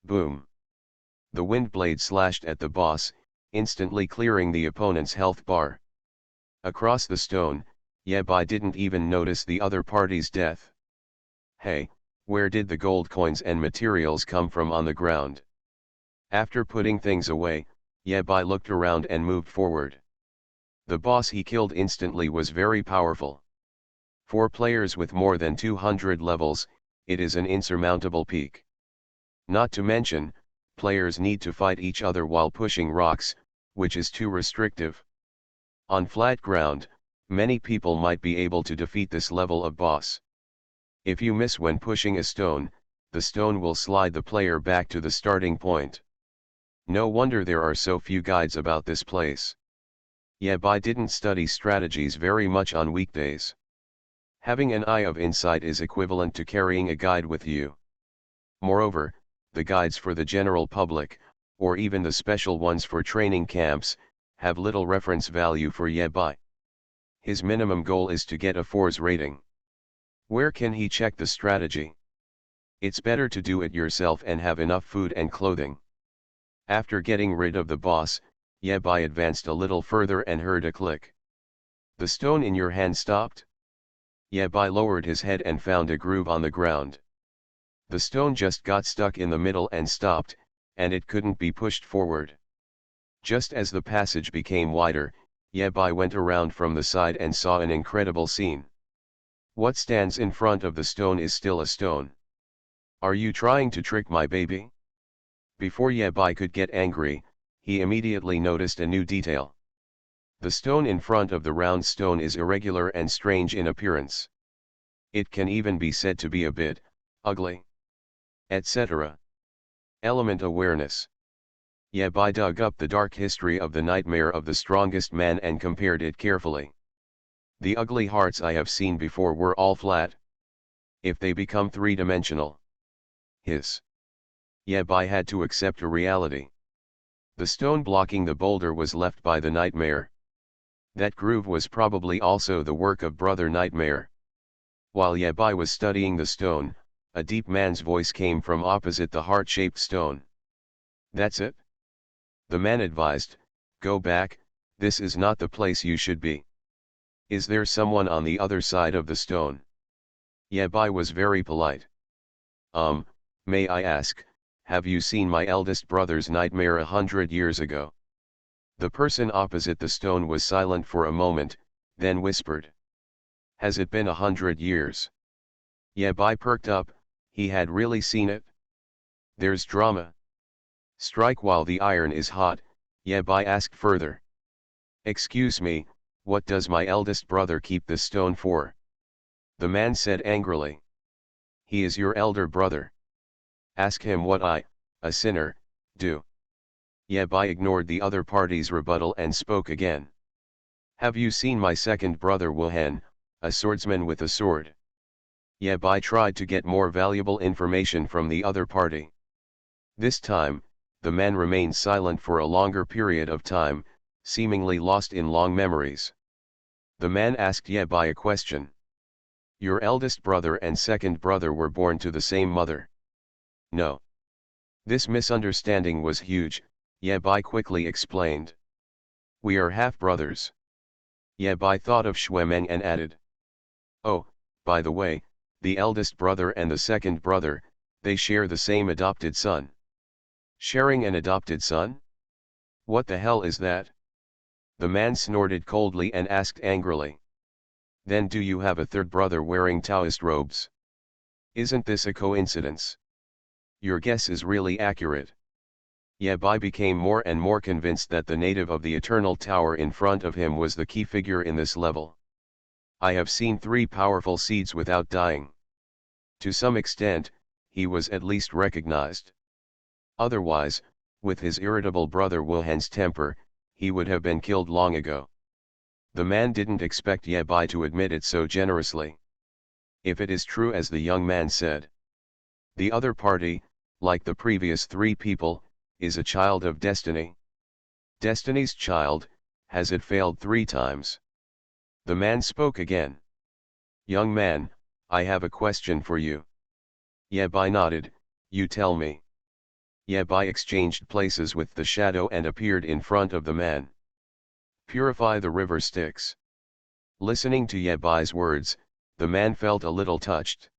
Boom! The wind blade slashed at the boss, instantly clearing the opponent's health bar. Across the stone, Yebai didn't even notice the other party's death. Hey, where did the gold coins and materials come from on the ground? After putting things away, Yebai looked around and moved forward. The boss he killed instantly was very powerful. For players with more than 200 levels, it is an insurmountable peak. Not to mention, players need to fight each other while pushing rocks, which is too restrictive. On flat ground, many people might be able to defeat this level of boss. If you miss when pushing a stone, the stone will slide the player back to the starting point. No wonder there are so few guides about this place. Yebai didn't study strategies very much on weekdays. Having an Eye of Insight is equivalent to carrying a guide with you. Moreover, the guides for the general public, or even the special ones for training camps, have little reference value for Yebai. His minimum goal is to get a 4's rating. Where can he check the strategy? It's better to do it yourself and have enough food and clothing. After getting rid of the boss, Yebai advanced a little further and heard a click. The stone in your hand stopped? Yebai lowered his head and found a groove on the ground. The stone just got stuck in the middle and stopped, and it couldn't be pushed forward. Just as the passage became wider, Yebai went around from the side and saw an incredible scene. What stands in front of the stone is still a stone. Are you trying to trick my baby? Before Yebai could get angry, he immediately noticed a new detail. The stone in front of the round stone is irregular and strange in appearance. It can even be said to be a bit ugly, etc. Element awareness. Yebai dug up the dark history of the nightmare of the strongest man and compared it carefully. The ugly hearts I have seen before were all flat. If they become three-dimensional. Yebai had to accept a reality. The stone blocking the boulder was left by the nightmare. That groove was probably also the work of Brother Nightmare. While Yebai was studying the stone, a deep man's voice came from opposite the heart-shaped stone. That's it? The man advised, go back, this is not the place you should be. Is there someone on the other side of the stone? Yebai was very polite. May I ask, have you seen my eldest brother's nightmare 100 years ago? The person opposite the stone was silent for a moment, then whispered. Has it been 100 years? Yebai perked up, he had really seen it? There's drama. Strike while the iron is hot, Yebai asked further. Excuse me, what does my eldest brother keep this stone for? The man said angrily. He is your elder brother. Ask him what I, a sinner, do. Yebai ignored the other party's rebuttal and spoke again. Have you seen my second brother Wuhan, a swordsman with a sword? Yebai tried to get more valuable information from the other party. This time, the man remained silent for a longer period of time, seemingly lost in long memories. The man asked Yebai a question. Your eldest brother and second brother were born to the same mother? No. This misunderstanding was huge, Yebai quickly explained. We are half-brothers. Yebai thought of Xuemeng and added. Oh, by the way, the eldest brother and the second brother, they share the same adopted son. Sharing an adopted son? What the hell is that? The man snorted coldly and asked angrily. Then do you have a third brother wearing Taoist robes? Isn't this a coincidence? Your guess is really accurate. Yabai became more and more convinced that the native of the Eternal Tower in front of him was the key figure in this level. I have seen 3 powerful seeds without dying. To some extent, he was at least recognized. Otherwise, with his irritable brother Wilhelm's temper, he would have been killed long ago. The man didn't expect Yabai to admit it so generously. If it is true as the young man said, the other party, like the previous 3 people, is a child of destiny. Destiny's child, has it failed 3 times? The man spoke again. Young man, I have a question for you. Yabai nodded, you tell me. Yabai exchanged places with the shadow and appeared in front of the man. Purify the river Styx. Listening to Yabai's words, the man felt a little touched.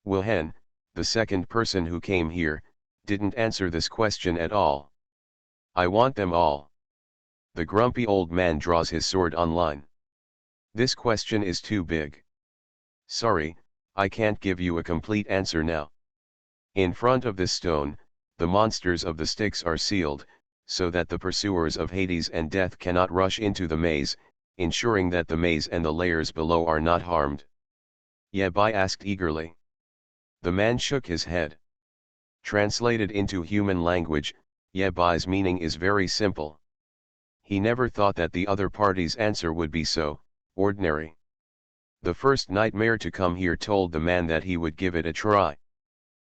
Wilhelm, the second person who came here, didn't answer this question at all. I want them all. The grumpy old man draws his sword on line. This question is too big. Sorry, I can't give you a complete answer now. In front of this stone, the monsters of the Styx are sealed, so that the pursuers of Hades and death cannot rush into the maze, ensuring that the maze and the layers below are not harmed. Yabai asked eagerly. The man shook his head. Translated into human language, Yabai's meaning is very simple. He never thought that the other party's answer would be so ordinary. The first nightmare to come here told the man that he would give it a try.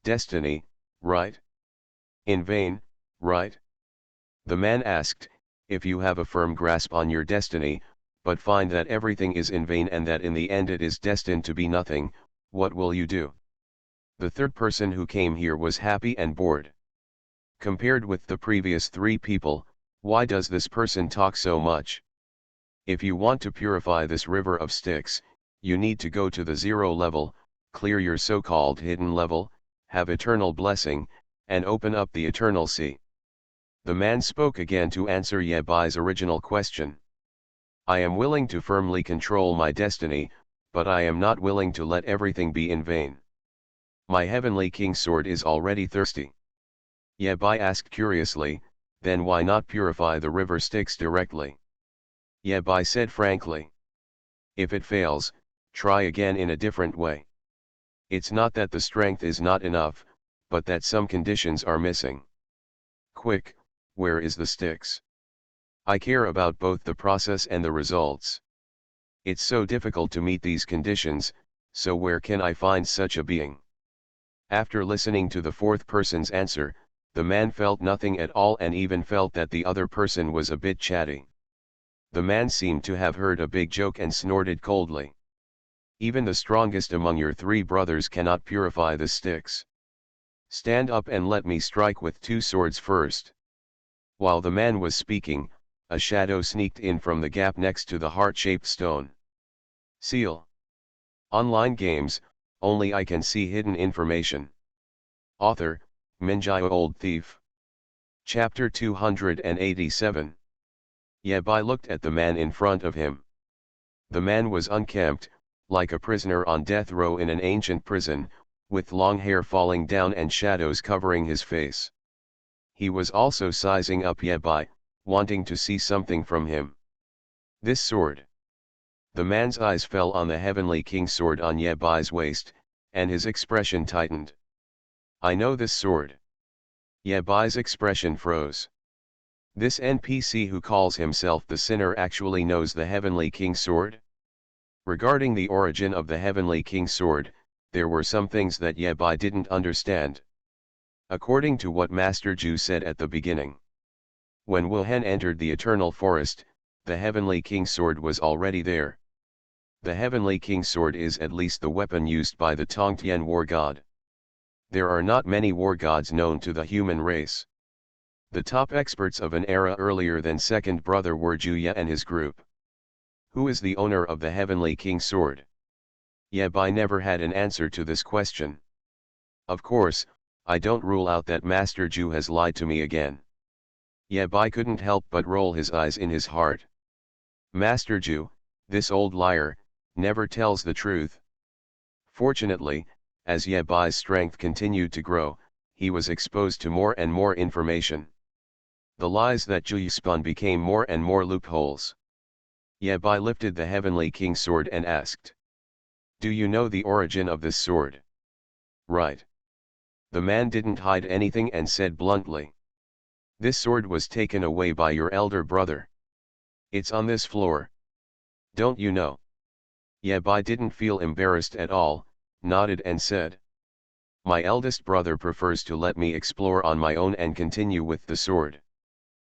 Destiny, right? In vain, right? The man asked, if you have a firm grasp on your destiny, but find that everything is in vain and that in the end it is destined to be nothing, what will you do? The third person who came here was happy and bored. Compared with the previous 3 people, why does this person talk so much? If you want to purify this river of Styx, you need to go to the 0 level, clear your so-called hidden level, have eternal blessing, and open up the eternal sea. The man spoke again to answer Yabai's original question. I am willing to firmly control my destiny, but I am not willing to let everything be in vain. My heavenly king's sword is already thirsty. Yabai asked curiously, then why not purify the river Styx directly? Yabai said frankly. If it fails, try again in a different way. It's not that the strength is not enough, but that some conditions are missing. Quick, where is the Styx? I care about both the process and the results. It's so difficult to meet these conditions, so where can I find such a being? After listening to the fourth person's answer, the man felt nothing at all and even felt that the other person was a bit chatty. The man seemed to have heard a big joke and snorted coldly. Even the strongest among your 3 brothers cannot purify the Styx. Stand up and let me strike with 2 swords first. While the man was speaking, a shadow sneaked in from the gap next to the heart-shaped stone. Seal. Online games, only I can see hidden information. Author, Minjai Old Thief. Chapter 287. Yabai looked at the man in front of him. The man was unkempt, like a prisoner on death row in an ancient prison, with long hair falling down and shadows covering his face. He was also sizing up Yabai, wanting to see something from him. This sword. The man's eyes fell on the heavenly king's sword on Yabai's waist, and his expression tightened. I know this sword. Yabai's expression froze. This NPC who calls himself the sinner actually knows the heavenly king's sword? Regarding the origin of the heavenly king's sword, there were some things that Yabai didn't understand. According to what Master Jew said at the beginning, when Wilhelm entered the eternal forest, the heavenly king's sword was already there. The heavenly king's sword is at least the weapon used by the Tongtian war god. There are not many war gods known to the human race. The top experts of an era earlier than second brother were Juya and his group. Who is the owner of the heavenly king's sword? Yabai never had an answer to this question. Of course, I don't rule out that Master Jew has lied to me again. Yabai couldn't help but roll his eyes in his heart. Master Jew, this old liar, never tells the truth. Fortunately, As Yebai's strength continued to grow, he was exposed to more and more information. The lies that Zhu spun became more and more loopholes. Yebai lifted the Heavenly King's sword and asked, "Do you know the origin of this sword?" "Right." The man didn't hide anything and said bluntly, "This sword was taken away by your elder brother. It's on this floor. Don't you know?" Yebai didn't feel embarrassed at all, nodded and said, "My eldest brother prefers to let me explore on my own and continue with the sword."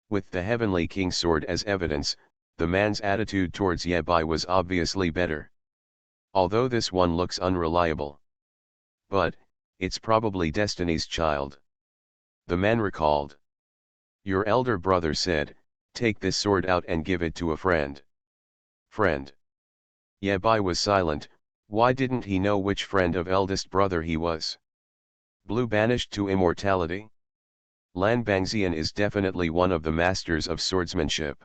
With the Heavenly King's sword as evidence, the man's attitude towards Yebai was obviously better. Although this one looks unreliable. But, it's probably Destiny's child. The man recalled. Your elder brother said, "Take this sword out and give it to a friend." Friend. Yebai was silent. Why didn't he know which friend of eldest brother he was? Blue banished to immortality? Lan Bangxian is definitely one of the masters of swordsmanship.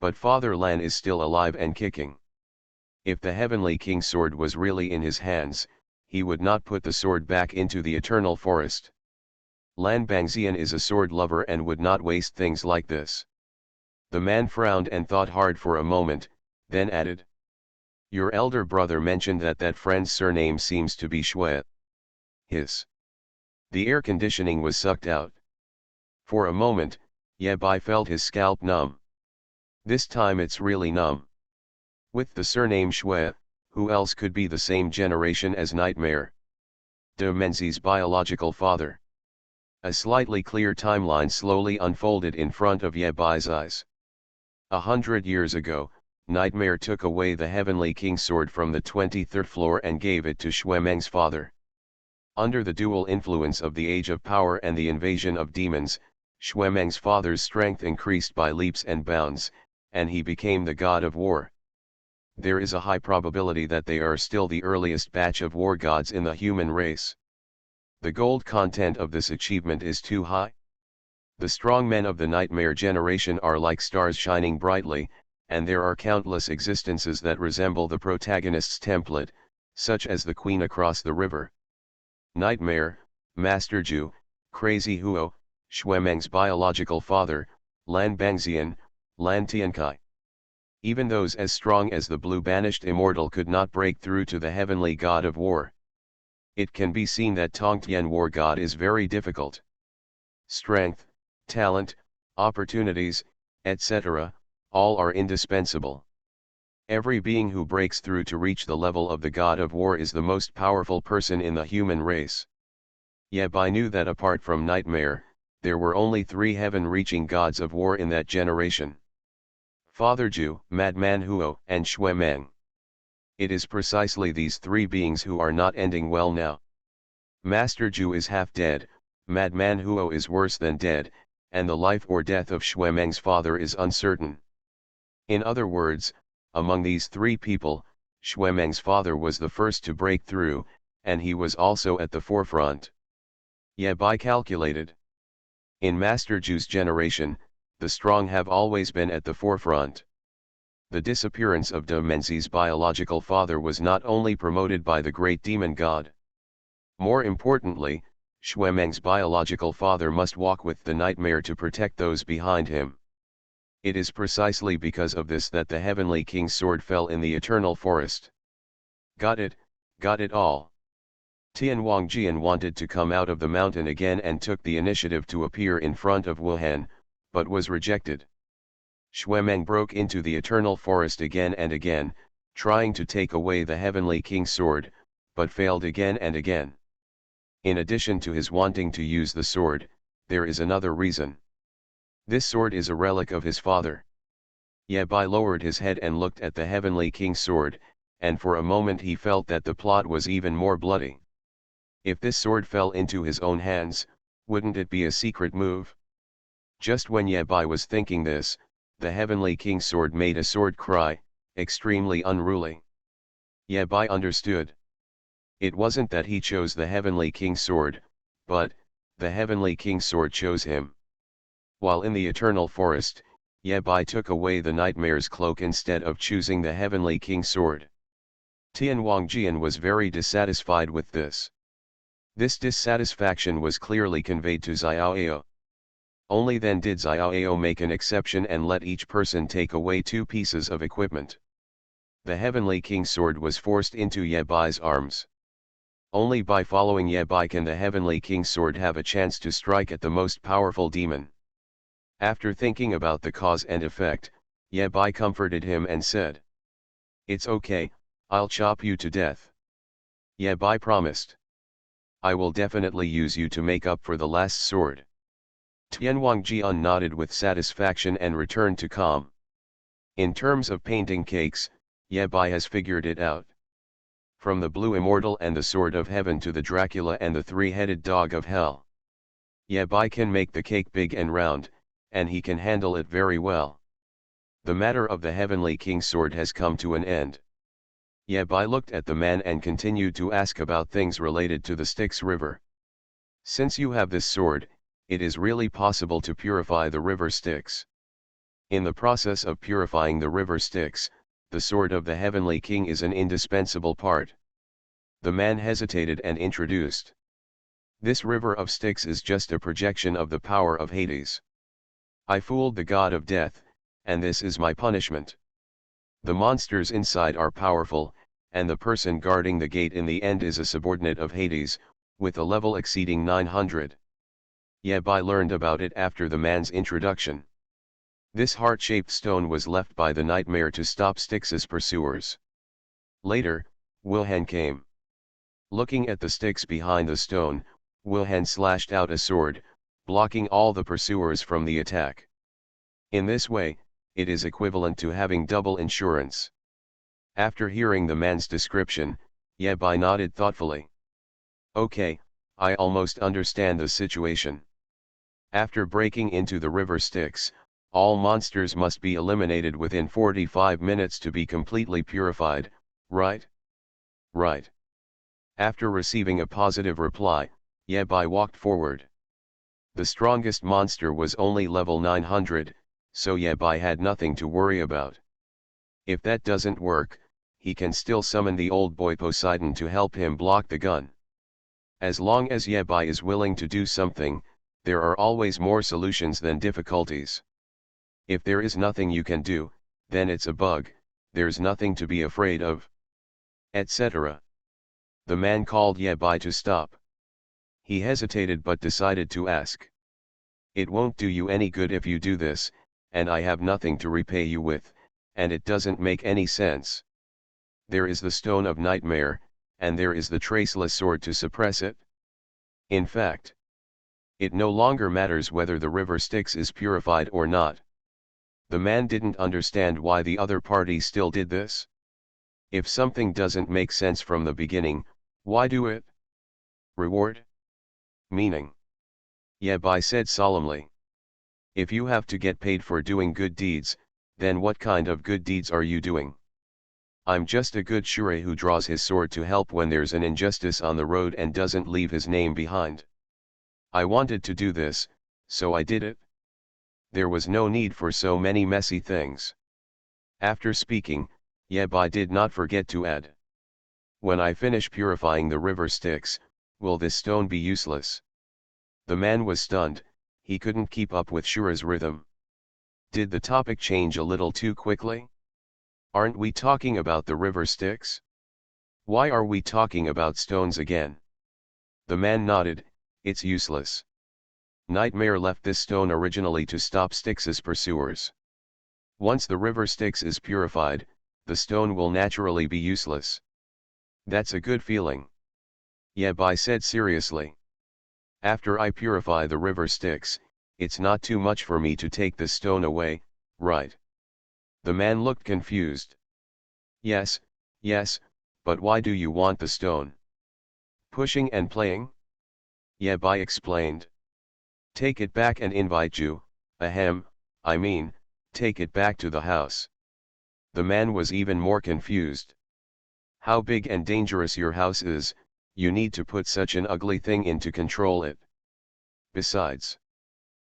But Father Lan is still alive and kicking. If the Heavenly King's sword was really in his hands, he would not put the sword back into the eternal forest. Lan Bangxian is a sword lover and would not waste things like this. The man frowned and thought hard for a moment, then added. Your elder brother mentioned that friend's surname seems to be Shui. His. The air conditioning was sucked out. For a moment, Yebai felt his scalp numb. This time it's really numb. With the surname Shui, who else could be the same generation as Nightmare? De Menzi's biological father. A slightly clear timeline slowly unfolded in front of Yebai's eyes. 100 years ago, Nightmare took away the Heavenly King's sword from the 23rd floor and gave it to Shui Meng's father. Under the dual influence of the Age of Power and the invasion of demons, Shui Meng's father's strength increased by leaps and bounds, and he became the god of war. There is a high probability that they are still the earliest batch of war gods in the human race. The gold content of this achievement is too high. The strong men of the Nightmare generation are like stars shining brightly, and there are countless existences that resemble the protagonist's template, such as the Queen across the river. Nightmare, Master Zhu, Crazy Huo, Shui Meng's biological father, Lan Bangxian, Lan Tiankai. Even those as strong as the blue banished immortal could not break through to the heavenly god of war. It can be seen that Tongtian war god is very difficult. Strength, talent, opportunities, etc., all are indispensable. Every being who breaks through to reach the level of the god of war is the most powerful person in the human race. Yebai knew that apart from Nightmare, there were only 3 heaven-reaching gods of war in that generation. Father Zhu, Madman Huo, and Shui Meng. It is precisely these 3 beings who are not ending well now. Master Zhu is half dead, Madman Huo is worse than dead, and the life or death of Shui Meng's father is uncertain. In other words, among these 3 people, Shui Meng's father was the first to break through, and he was also at the forefront. Yebai calculated. In Master Zhu's generation, the strong have always been at the forefront. The disappearance of De Menzi's biological father was not only promoted by the great demon god. More importantly, Shui Meng's biological father must walk with the Nightmare to protect those behind him. It is precisely because of this that the Heavenly King's sword fell in the eternal forest. Got it all. Tian Wangjian wanted to come out of the mountain again and took the initiative to appear in front of Wuhan, but was rejected. Shui Meng broke into the eternal forest again and again, trying to take away the Heavenly King's sword, but failed again and again. In addition to his wanting to use the sword, there is another reason. This sword is a relic of his father. Yebai lowered his head and looked at the Heavenly King's sword, and for a moment he felt that the plot was even more bloody. If this sword fell into his own hands, wouldn't it be a secret move? Just when Yebai was thinking this, the Heavenly King's sword made a sword cry, extremely unruly. Yebai understood. It wasn't that he chose the Heavenly King's sword, but, the Heavenly King's sword chose him. While in the eternal forest, Yebai took away the Nightmare's cloak instead of choosing the Heavenly King's sword. Tian Wangjian was very dissatisfied with this. This dissatisfaction was clearly conveyed to Xiaoao. Only then did Xiaoao make an exception and let each person take away 2 pieces of equipment. The Heavenly King's sword was forced into Ye Bai's arms. Only by following Ye Bai can the Heavenly King's sword have a chance to strike at the most powerful demon. After thinking about the cause and effect, Ye Bai comforted him and said, "It's okay, I'll chop you to death." Ye Bai promised, "I will definitely use you to make up for the last sword." Tian Wangjian nodded with satisfaction and returned to calm. In terms of painting cakes, Ye Bai has figured it out. From the Blue Immortal and the Sword of Heaven to the Dracula and the 3-headed Dog of Hell. Ye Bai can make the cake big and round, and he can handle it very well. The matter of the Heavenly King's sword has come to an end. Ye Bai looked at the man and continued to ask about things related to the Styx River. "Since you have this sword, it is really possible to purify the river Styx. In the process of purifying the river Styx, the sword of the Heavenly King is an indispensable part." The man hesitated and introduced, "This river of Styx is just a projection of the power of Hades. I fooled the god of death, and this is my punishment. The monsters inside are powerful, and the person guarding the gate in the end is a subordinate of Hades, with a level exceeding 900. Ye Bai learned about it after the man's introduction. This heart-shaped stone was left by the nightmare to stop Styx's pursuers. Later, Wilhan came. Looking at the Styx behind the stone, Wilhan slashed out a sword, blocking all the pursuers from the attack. In this way, it is equivalent to having double insurance. After hearing the man's description, Ye Bai nodded thoughtfully. "Okay, I almost understand the situation. After breaking into the river Styx, all monsters must be eliminated within 45 minutes to be completely purified, right?" "Right." After receiving a positive reply, Ye Bai walked forward. The strongest monster was only level 900, so Ye Bai had nothing to worry about. If that doesn't work, he can still summon the old boy Poseidon to help him block the gun. As long as Ye Bai is willing to do something, there are always more solutions than difficulties. If there is nothing you can do, then it's a bug, there's nothing to be afraid of, etc. The man called Ye Bai to stop. He hesitated but decided to ask. "It won't do you any good if you do this, and I have nothing to repay you with, and it doesn't make any sense. There is the Stone of Nightmare, and there is the Traceless Sword to suppress it. In fact, it no longer matters whether the river Styx is purified or not." The man didn't understand why the other party still did this. If something doesn't make sense from the beginning, why do it? Reward? Meaning? Ye Bai said solemnly. "If you have to get paid for doing good deeds, then what kind of good deeds are you doing? I'm just a good shure who draws his sword to help when there's an injustice on the road and doesn't leave his name behind. I wanted to do this, so I did it. There was no need for so many messy things." After speaking, Ye Bai did not forget to add, "When I finish purifying the river Styx, will this stone be useless?" The man was stunned, he couldn't keep up with Shura's rhythm. Did the topic change a little too quickly? Aren't we talking about the river Styx? Why are we talking about stones again? The man nodded, "It's useless. Nightmare left this stone originally to stop Styx's pursuers. Once the river Styx is purified, the stone will naturally be useless. That's a good feeling." Ye Bai said seriously. "After I purify the river Styx, it's not too much for me to take the stone away, right?" The man looked confused. Yes, but why do you want the stone?" "Pushing and playing?" Ye Bai explained. "Take it back and invite you, take it back to the house." The man was even more confused. "How big and dangerous your house is, you need to put such an ugly thing in to control it. Besides,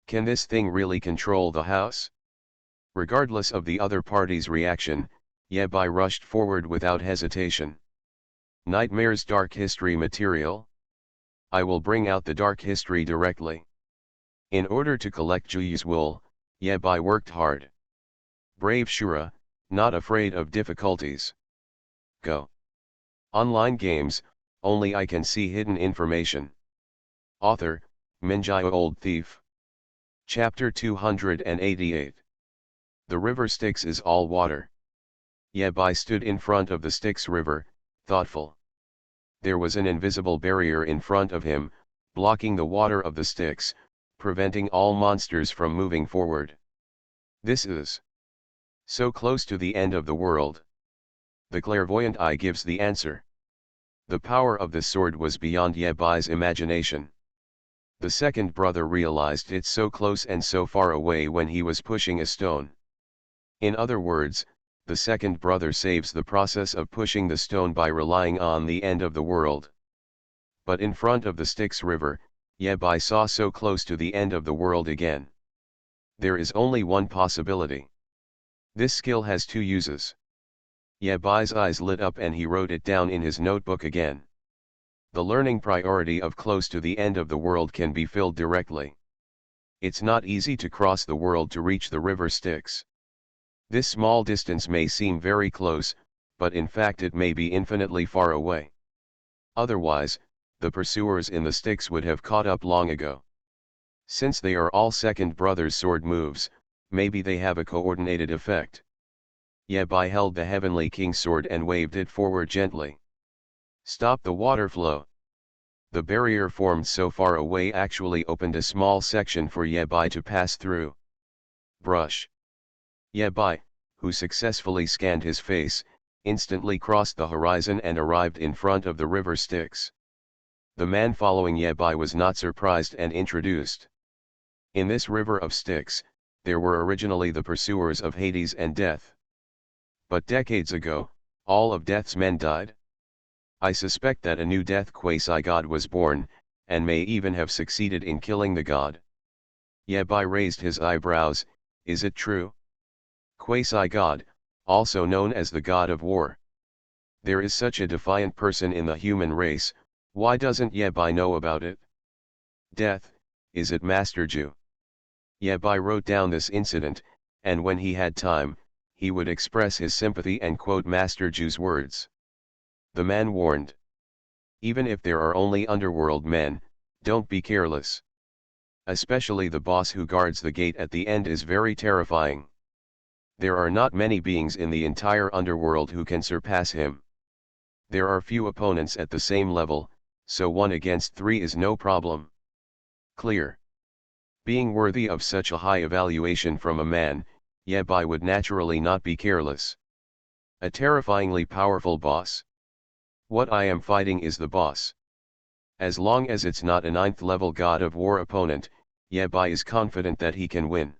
can this thing really control the house?" Regardless of the other party's reaction, Ye Bai rushed forward without hesitation. Nightmare's dark history material? I will bring out the dark history directly. In order to collect Juyu's wool, Yebai worked hard. Brave Shura, not afraid of difficulties. Go. Online games, only I can see hidden information. Author, Minjai Old Thief. Chapter 288. The river Styx is all water. Yebai stood in front of the Styx river, thoughtful. There was an invisible barrier in front of him, blocking the water of the Styx, preventing all monsters from moving forward. This is so close to the end of the world. The clairvoyant eye gives the answer. The power of the sword was beyond Yebai's imagination. The second brother realized it so close and so far away when he was pushing a stone. In other words, the second brother saves the process of pushing the stone by relying on the end of the world. But in front of the Styx river, Yebai saw so close to the end of the world again. There is only one possibility. This skill has two uses. Yebai's eyes lit up and he wrote it down in his notebook again. The learning priority of close to the end of the world can be filled directly. It's not easy to cross the world to reach the river Styx. This small distance may seem very close, but in fact it may be infinitely far away. Otherwise, the pursuers in the Styx would have caught up long ago. Since they are all second brother's sword moves, maybe they have a coordinated effect. Yebai held the Heavenly King's sword and waved it forward gently. Stop the water flow. The barrier formed so far away actually opened a small section for Yebai to pass through. Brush. Yebai, who successfully scanned his face, instantly crossed the horizon and arrived in front of the river Styx. The man following Yebai was not surprised and introduced. In this river of Styx, there were originally the pursuers of Hades and Death. But decades ago, all of Death's men died. I suspect that a new death quasi-god was born, and may even have succeeded in killing the god. Yebai raised his eyebrows. Is it true? Quasi-god, also known as the god of war. There is such a defiant person in the human race, why doesn't Yebai know about it? Death, is it Master Ju? Yebai wrote down this incident, and when he had time, he would express his sympathy and quote Master Ju's words. The man warned. Even if there are only underworld men, don't be careless. Especially the boss who guards the gate at the end is very terrifying. There are not many beings in the entire underworld who can surpass him. There are few opponents at the same level, so 1 against 3 is no problem. Clear. Being worthy of such a high evaluation from a man, Yebai would naturally not be careless. A terrifyingly powerful boss. What I am fighting is the boss. As long as it's not a 9th level god of war opponent, Yebai is confident that he can win.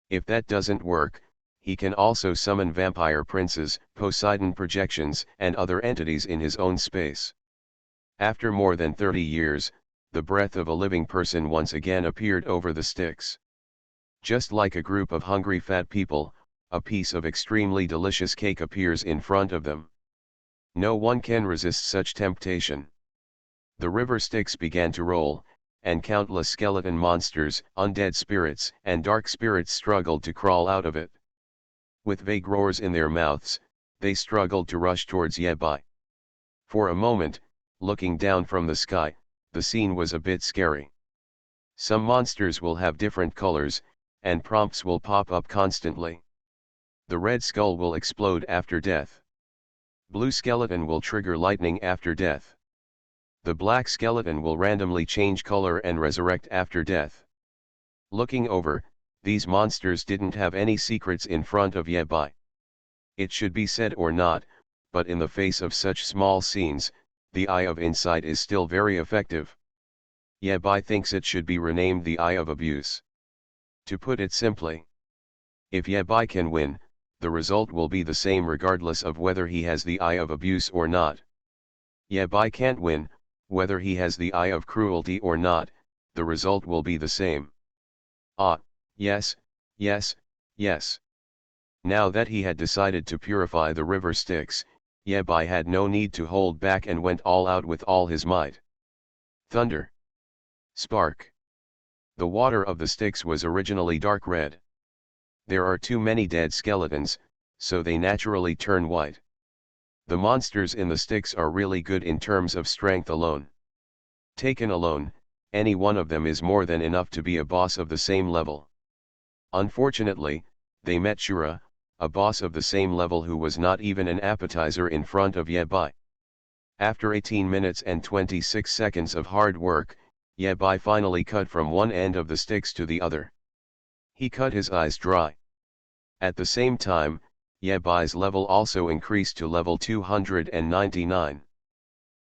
If that doesn't work, he can also summon vampire princes, Poseidon projections, and other entities in his own space. After more than 30 years, the breath of a living person once again appeared over the Styx. Just like a group of hungry fat people, a piece of extremely delicious cake appears in front of them. No one can resist such temptation. The river Styx began to roll, and countless skeleton monsters, undead spirits, and dark spirits struggled to crawl out of it. With vague roars in their mouths, they struggled to rush towards Yebai. For a moment, looking down from the sky, the scene was a bit scary. Some monsters will have different colors, and prompts will pop up constantly. The red skull will explode after death. Blue skeleton will trigger lightning after death. The black skeleton will randomly change color and resurrect after death. Looking over, these monsters didn't have any secrets in front of Yebai. It should be said or not, but in the face of such small scenes, the Eye of Insight is still very effective. Yebai thinks it should be renamed the Eye of Abuse. To put it simply, if Yebai can win, the result will be the same regardless of whether he has the Eye of Abuse or not. Yebai can't win, whether he has the Eye of Cruelty or not, the result will be the same. Ah, yes, yes, yes. Now that he had decided to purify the river Styx, Yabai had no need to hold back and went all out with all his might. Thunder. Spark. The water of the Styx was originally dark red. There are too many dead skeletons, so they naturally turn white. The monsters in the Styx are really good in terms of strength alone. Taken alone, any one of them is more than enough to be a boss of the same level. Unfortunately, they met Shura, a boss of the same level who was not even an appetizer in front of Yabai. After 18 minutes and 26 seconds of hard work, Yabai finally cut from one end of the Styx to the other. He cut his eyes dry. At the same time, Yabai's level also increased to level 299.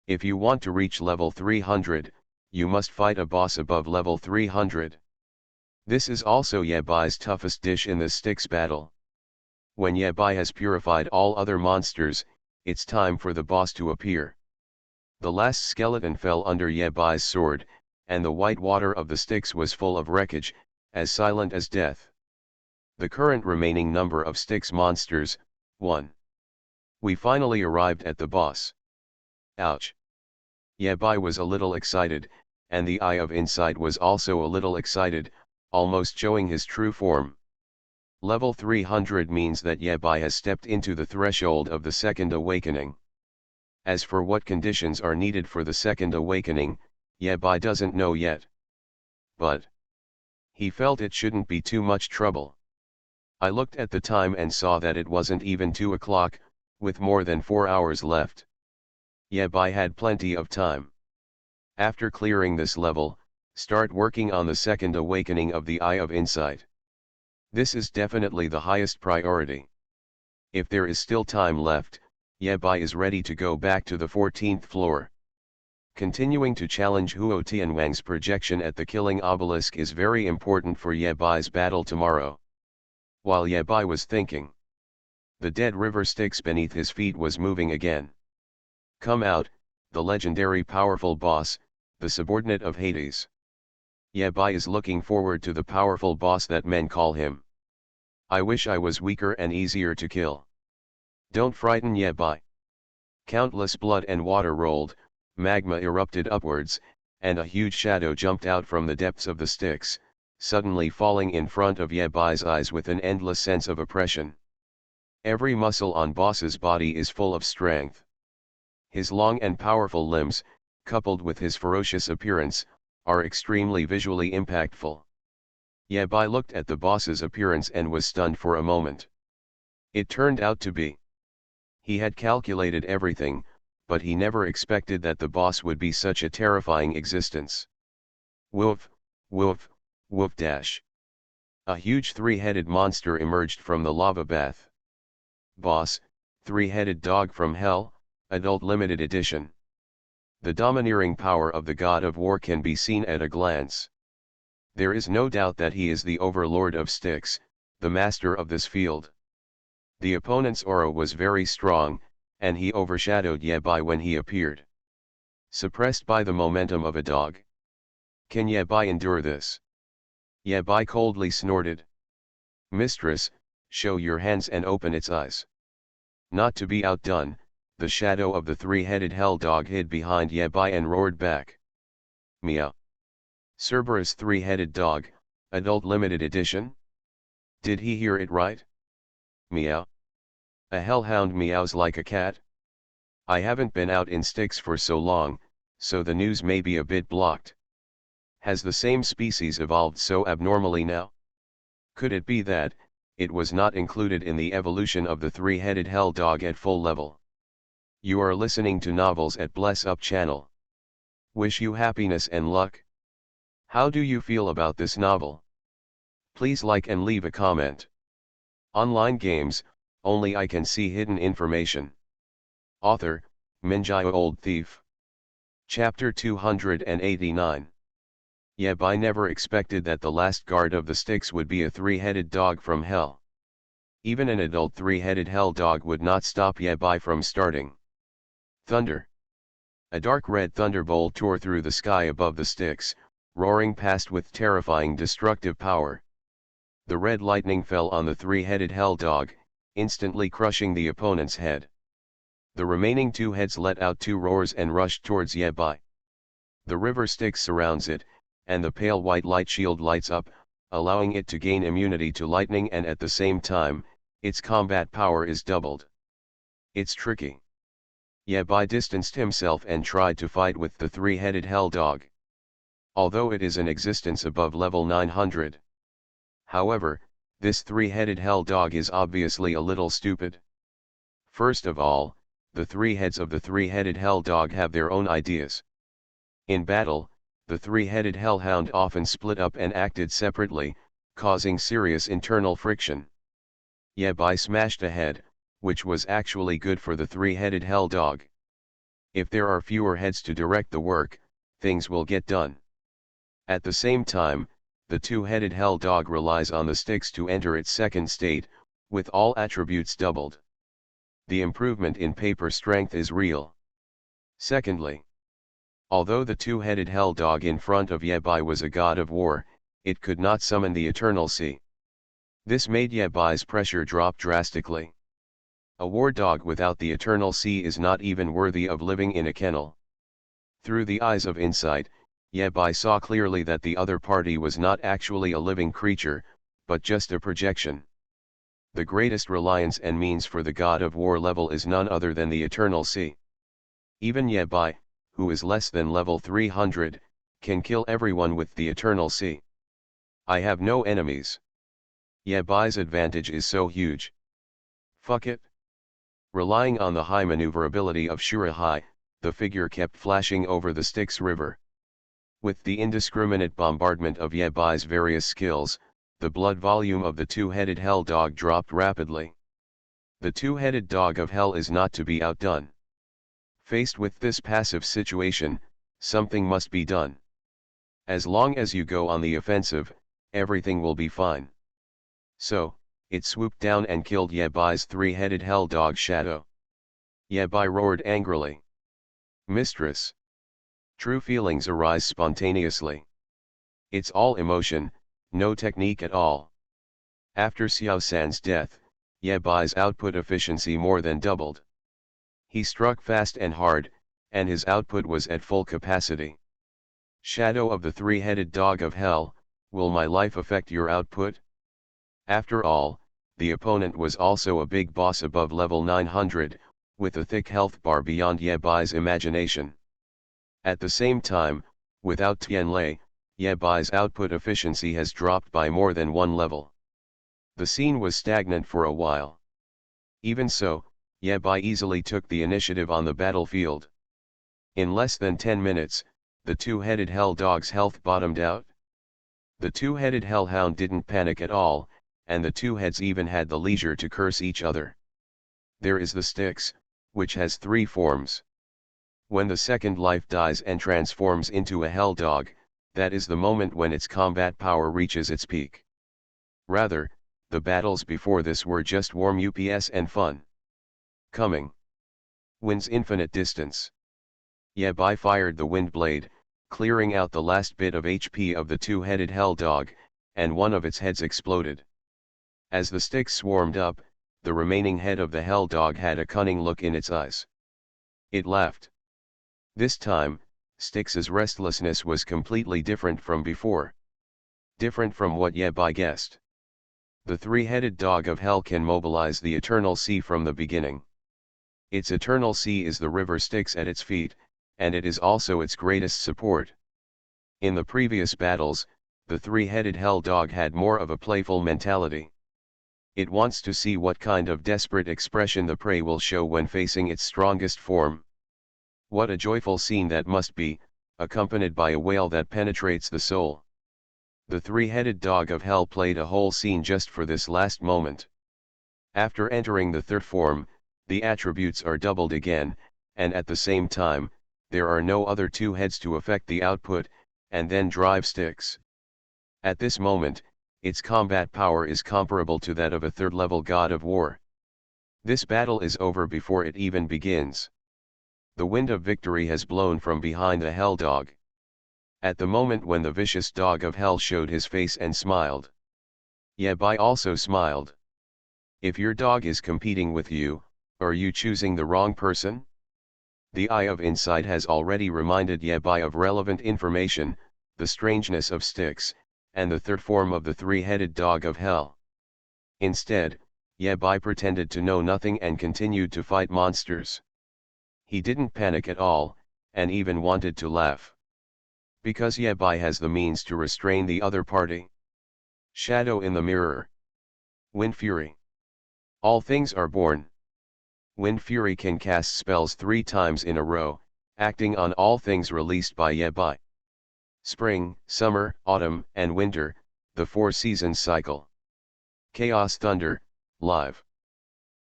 If you want to reach level 300, you must fight a boss above level 300. This is also Yabai's toughest dish in the Styx battle. When Yabai has purified all other monsters, it's time for the boss to appear. The last skeleton fell under Yabai's sword, and the white water of the Styx was full of wreckage, as silent as death. The current remaining number of Styx monsters, 1. We finally arrived at the boss. Ouch. Yabai was a little excited, and the Eye of Insight was also a little excited, almost showing his true form. Level 300 means that Yabai has stepped into the threshold of the second awakening. As for what conditions are needed for the second awakening, Yabai doesn't know yet. But he felt it shouldn't be too much trouble. I looked at the time and saw that it wasn't even 2 o'clock, with more than 4 hours left. Yabai had plenty of time. After clearing this level, start working on the second awakening of the Eye of Insight. This is definitely the highest priority. If there is still time left, Yabai is ready to go back to the 14th floor. Continuing to challenge Huo Tianwang's projection at the killing obelisk is very important for Yabai's battle tomorrow. While Yabai was thinking, the dead river Styx beneath his feet was moving again. Come out, the legendary powerful boss, the subordinate of Hades. Yabai is looking forward to the powerful boss that men call him. I wish I was weaker and easier to kill. Don't frighten Yabai. Countless blood and water rolled, magma erupted upwards, and a huge shadow jumped out from the depths of the Styx, suddenly falling in front of Yabai's eyes with an endless sense of oppression. Every muscle on boss's body is full of strength. His long and powerful limbs, coupled with his ferocious appearance, are extremely visually impactful. Yabai looked at the boss's appearance and was stunned for a moment. It turned out to be. He had calculated everything, but he never expected that the boss would be such a terrifying existence. Woof, woof, woof dash. A huge three-headed monster emerged from the lava bath. Boss, three-headed dog from hell, adult limited edition. The domineering power of the god of war can be seen at a glance. There is no doubt that he is the overlord of Styx, the master of this field. The opponent's aura was very strong, and he overshadowed Yabai when he appeared. Suppressed by the momentum of a dog. Can Yabai endure this? Yabai coldly snorted. Mistress, show your hands and open its eyes. Not to be outdone, the shadow of the three-headed hell dog hid behind Yabai and roared back. Meow. Cerberus three-headed dog, adult limited edition? Did he hear it right? Meow. A hellhound meows like a cat? I haven't been out in Styx for so long, so the news may be a bit blocked. Has the same species evolved so abnormally now? Could it be that it was not included in the evolution of the three-headed hell dog at full level? You are listening to Novels at Bless Up channel. Wish you happiness and luck. How do you feel about this novel? Please like and leave a comment. Online games, only I can see hidden information. Author, Minjio Old Thief. Chapter 289. Yabai never expected that the last guard of the Styx would be a three-headed dog from hell. Even an adult three-headed hell dog would not stop Yabai from starting. Thunder. A dark red thunderbolt tore through the sky above the Styx, roaring past with terrifying destructive power. The red lightning fell on the three-headed hell dog, instantly crushing the opponent's head. The remaining two heads let out two roars and rushed towards Yabai. The river Styx surrounds it, and the pale white light shield lights up, allowing it to gain immunity to lightning, and at the same time, its combat power is doubled. It's tricky. Yabai distanced himself and tried to fight with the three-headed hell dog. Although it is an existence above level 900. However, this three-headed hell dog is obviously a little stupid. First of all, the three heads of the three-headed hell dog have their own ideas. In battle, the three-headed hellhound often split up and acted separately, causing serious internal friction. Yabai smashed a head, which was actually good for the three-headed hell dog. If there are fewer heads to direct the work, things will get done. At the same time, the two-headed hell dog relies on the Styx to enter its second state, with all attributes doubled. The improvement in paper strength is real. Secondly, although the two-headed hell dog in front of Yabai was a god of war, it could not summon the eternal sea. This made Yabai's pressure drop drastically. A war dog without the eternal sea is not even worthy of living in a kennel. Through the eyes of insight, Yabai saw clearly that the other party was not actually a living creature, but just a projection. The greatest reliance and means for the god of war level is none other than the eternal sea. Even Yabai, who is less than level 300, can kill everyone with the eternal sea. I have no enemies. Yabai's advantage is so huge. Fuck it. Relying on the high maneuverability of Shurahai, the figure kept flashing over the Styx River. With the indiscriminate bombardment of Yabai's various skills, the blood volume of the two-headed hell dog dropped rapidly. The two-headed dog of hell is not to be outdone. Faced with this passive situation, something must be done. As long as you go on the offensive, everything will be fine. So, it swooped down and killed Yabai's three-headed hell dog Shadow. Yabai roared angrily. Mistress. True feelings arise spontaneously. It's all emotion, no technique at all. After Xiao San's death, Yabai's output efficiency more than doubled. He struck fast and hard, and his output was at full capacity. Shadow of the three-headed dog of hell, will my life affect your output? After all, the opponent was also a big boss above level 900, with a thick health bar beyond Yabai's imagination. At the same time, without Tianlei, Yabai's output efficiency has dropped by more than one level. The scene was stagnant for a while. Even so, Yabai easily took the initiative on the battlefield. In less than 10 minutes, the two-headed hell dog's health bottomed out. The two-headed hellhound didn't panic at all, and the two heads even had the leisure to curse each other. There is the Styx, which has 3 forms. When the second life dies and transforms into a hell dog, that is the moment when its combat power reaches its peak. Rather, the battles before this were just warm UPS and fun. Coming. Wind's infinite distance. Yabai fired the wind blade, clearing out the last bit of HP of the two-headed hell dog, and one of its heads exploded. As the Styx swarmed up, the remaining head of the hell dog had a cunning look in its eyes. It laughed. This time, Styx's restlessness was completely different from before. Different from what Yabai guessed. The three-headed dog of hell can mobilize the eternal sea from the beginning. Its eternal sea is the river Styx at its feet, and it is also its greatest support. In the previous battles, the three-headed hell dog had more of a playful mentality. It wants to see what kind of desperate expression the prey will show when facing its strongest form. What a joyful scene that must be, accompanied by a wail that penetrates the soul. The three-headed dog of hell played a whole scene just for this last moment. After entering the third form, the attributes are doubled again, and at the same time, there are no other two heads to affect the output, and then drive Styx. At this moment, its combat power is comparable to that of a third-level god of war. This battle is over before it even begins. The wind of victory has blown from behind the hell dog. At the moment when the vicious dog of hell showed his face and smiled, Yabai also smiled. If your dog is competing with you, Are you choosing the wrong person? The Eye of Insight has already reminded Yebai of relevant information, the strangeness of Styx, and the third form of the three-headed dog of hell. Instead, Yebai pretended to know nothing and continued to fight monsters. He didn't panic at all, and even wanted to laugh. Because Yebai has the means to restrain the other party. Shadow in the mirror. Wind Fury. All things are born. Wind Fury can cast spells 3 times in a row, acting on all things released by Yebai. Spring, summer, autumn, and winter, the 4 seasons cycle. Chaos Thunder, live.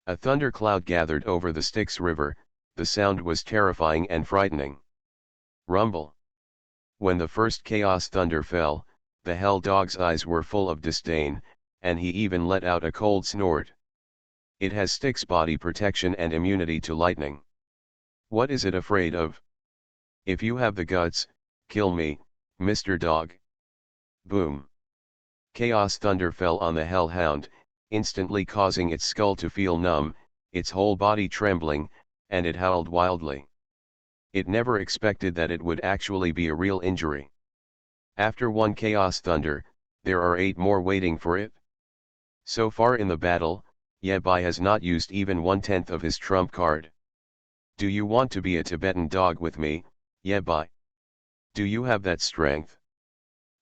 A thundercloud gathered over the Styx River, the sound was terrifying and frightening. Rumble. When the first Chaos Thunder fell, the Hell Dog's eyes were full of disdain, and he even let out a cold snort. It has Styx body protection and immunity to lightning. What is it afraid of? If you have the guts, kill me, Mr. Dog. Boom. Chaos Thunder fell on the Hellhound, instantly causing its skull to feel numb, its whole body trembling, and it howled wildly. It never expected that it would actually be a real injury. After one Chaos Thunder, there are 8 more waiting for it. So far in the battle, Yebai has not used even 1/10 of his trump card. Do you want to be a Tibetan dog with me, Yebai? Do you have that strength?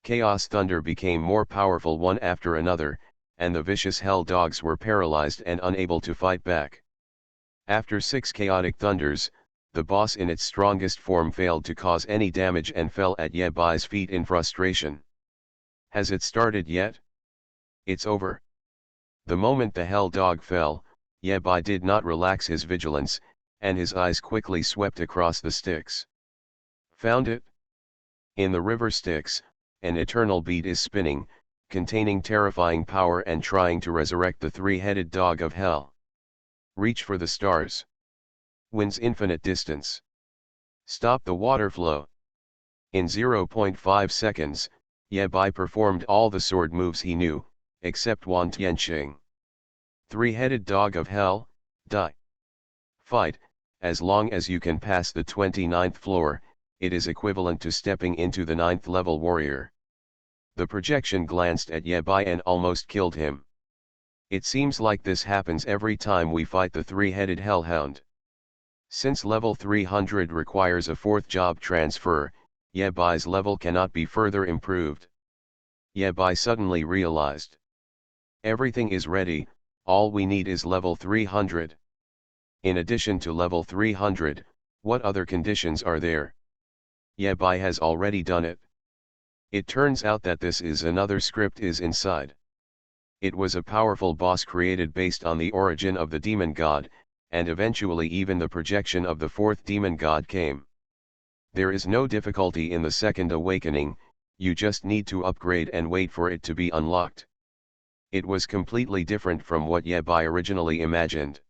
Chaos Thunder became more powerful one after another, and the vicious Hell Dogs were paralyzed and unable to fight back. After 6 chaotic thunders, the boss in its strongest form failed to cause any damage and fell at Yebai's feet in frustration. Has it started yet? It's over. The moment the Hell Dog fell, Yebai did not relax his vigilance, and his eyes quickly swept across the Styx. Found it? In the river Styx, an eternal bead is spinning, containing terrifying power and trying to resurrect the three-headed dog of hell. Reach for the stars. Wind's infinite distance. Stop the water flow. In 0.5 seconds, Yebai performed all the sword moves he knew, except Wan Tianqing. Three-headed dog of hell, die. Fight. As long as you can pass the 29th floor, it is equivalent to stepping into the 9th level warrior. The projection glanced at Yebai and almost killed him. It seems like this happens every time we fight the three-headed hellhound. Since level 300 requires a 4th job transfer, Yebai's level cannot be further improved. Yebai suddenly realized. Everything is ready, all we need is level 300. In addition to level 300, what other conditions are there? Yebai has already done it. It turns out that this is another script is inside. It was a powerful boss created based on the origin of the demon god, and eventually even the projection of the 4th demon god came. There is no difficulty in the second awakening, you just need to upgrade and wait for it to be unlocked. It was completely different from what Yebai originally imagined.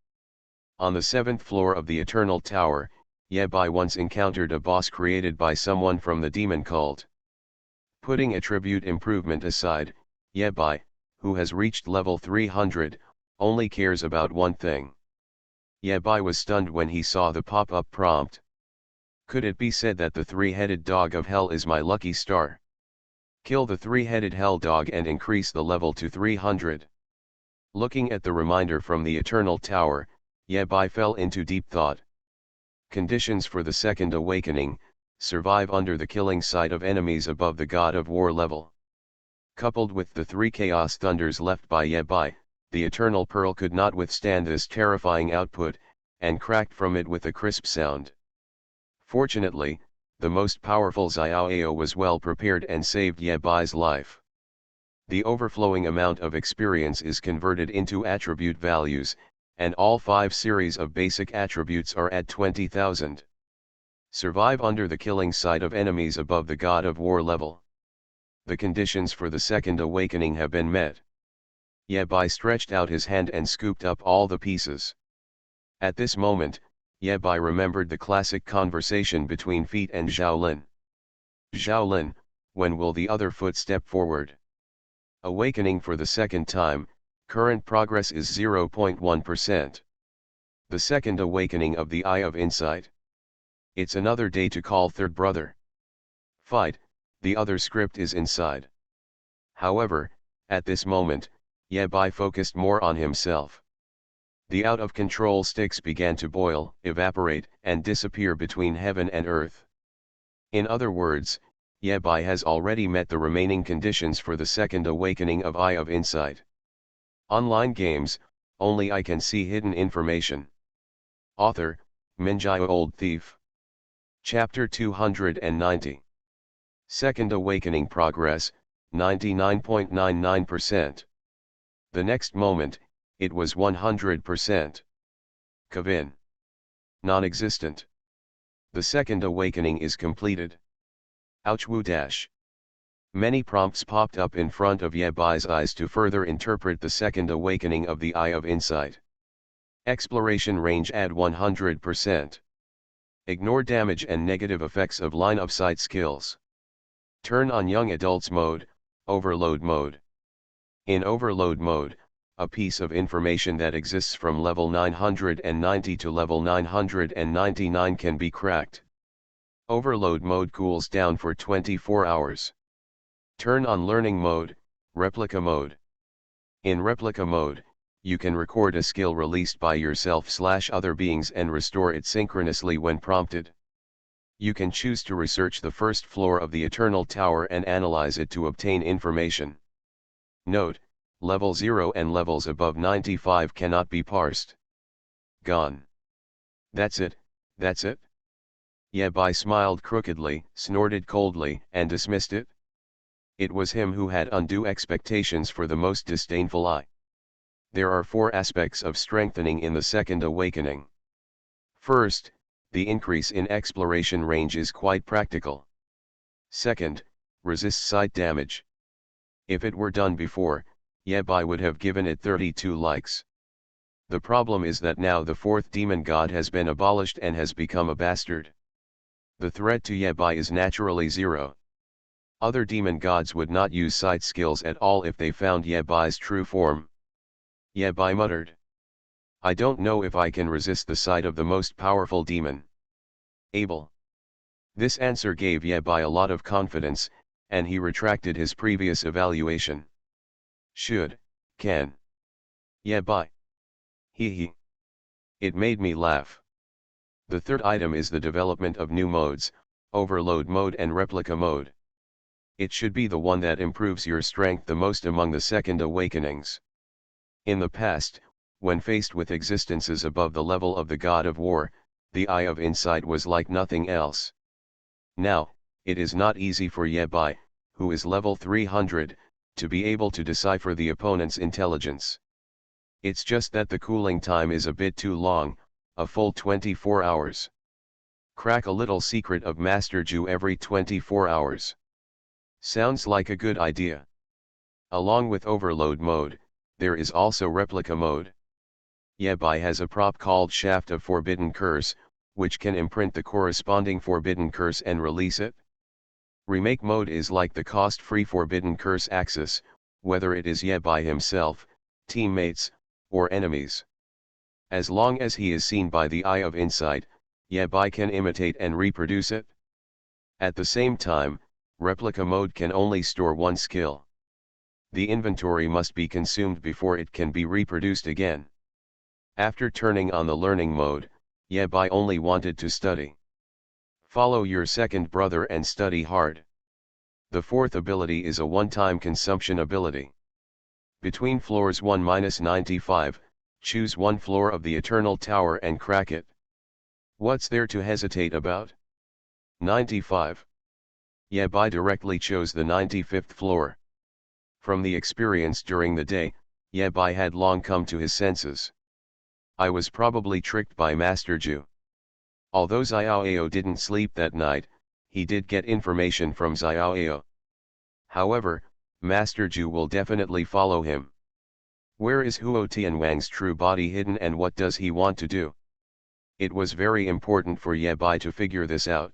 On the 7th floor of the Eternal Tower, Yebai once encountered a boss created by someone from the demon cult. Putting attribute improvement aside, Yebai, who has reached level 300, only cares about one thing. Yebai was stunned when he saw the pop-up prompt. Could it be said that the three-headed dog of hell is my lucky star? Kill the three-headed hell dog and increase the level to 300. Looking at the reminder from the Eternal Tower, Yebai fell into deep thought. Conditions for the second awakening: survive under the killing sight of enemies above the God of War level. Coupled with the 3 Chaos Thunders left by Yebai, the Eternal Pearl could not withstand this terrifying output, and cracked from it with a crisp sound. Fortunately, the most powerful Xiaoao was well prepared and saved Yebai's life. The overflowing amount of experience is converted into attribute values, and all 5 series of basic attributes are at 20,000. Survive under the killing sight of enemies above the God of War level. The conditions for the second awakening have been met. Yebai stretched out his hand and scooped up all the pieces. At this moment, Yebai remembered the classic conversation between Feet and Zhaolin. Zhaolin, when will the other foot step forward? Awakening for the second time, current progress is 0.1%. The second awakening of the Eye of Insight. It's another day to call third brother. Fight, the other script is inside. However, at this moment, Yabai focused more on himself. The out-of-control sticks began to boil, evaporate, and disappear between heaven and earth. In other words, Yabai has already met the remaining conditions for the second awakening of Eye of Insight. Online games, only I can see hidden information. Author, Minjai Old Thief. Chapter 290. Second Awakening Progress, 99.99%. The next moment, it was 100%. Kavin. Non-existent. The second awakening is completed. Ouchwoo dash. Many prompts popped up in front of Yebai's eyes to further interpret the second awakening of the Eye of Insight. Exploration range add 100%. Ignore damage and negative effects of line of sight skills. Turn on Young Adults mode, Overload mode. In Overload mode, a piece of information that exists from level 990 to level 999 can be cracked. Overload mode cools down for 24 hours. Turn on Learning mode, Replica mode. In Replica mode, you can record a skill released by yourself/other beings and restore it synchronously when prompted. You can choose to research the first floor of the Eternal Tower and analyze it to obtain information. Note, level 0 and levels above 95 cannot be parsed. Gone. That's it, that's it? Yabai smiled crookedly, snorted coldly, and dismissed it. It was him who had undue expectations for the most disdainful eye. There are 4 aspects of strengthening in the second awakening. First, the increase in exploration range is quite practical. Second, resist sight damage. If it were done before, Yabai would have given it 32 likes. The problem is that now the 4th demon god has been abolished and has become a bastard. The threat to Yabai is naturally 0. Other demon gods would not use sight skills at all if they found Yabai's true form. Yabai muttered. I don't know if I can resist the sight of the most powerful demon. Able. This answer gave Yabai a lot of confidence, and he retracted his previous evaluation. Should, can. Yabai. Hee. It made me laugh. The third item is the development of new modes, Overload mode and Replica mode. It should be the one that improves your strength the most among the second awakenings. In the past, when faced with existences above the level of the God of War, the Eye of Insight was like nothing else. Now, it is not easy for Yabai, who is level 300, to be able to decipher the opponent's intelligence. It's just that the cooling time is a bit too long, a full 24 hours. Crack a little secret of Master Ju every 24 hours. Sounds like a good idea. Along with Overload mode, there is also Replica mode. Yabai has a prop called Shaft of Forbidden Curse, which can imprint the corresponding Forbidden Curse and release it. Remake mode is like the cost-free Forbidden Curse axis, whether it is Yabai himself, teammates, or enemies. As long as he is seen by the Eye of Insight, Yabai can imitate and reproduce it. At the same time, Replica mode can only store one skill. The inventory must be consumed before it can be reproduced again. After turning on the learning mode, Yabai only wanted to study. Follow your second brother and study hard. The 4th ability is a one-time consumption ability. Between floors 1-95, choose one floor of the Eternal Tower and crack it. What's there to hesitate about? 95. Yabai directly chose the 95th floor. From the experience during the day, Yabai had long come to his senses. I was probably tricked by Master Ju. Although Xiaoao didn't sleep that night, he did get information from Xiaoao. However, Master Ju will definitely follow him. Where is Huo Tianwang's true body hidden and what does he want to do? It was very important for Yabai to figure this out.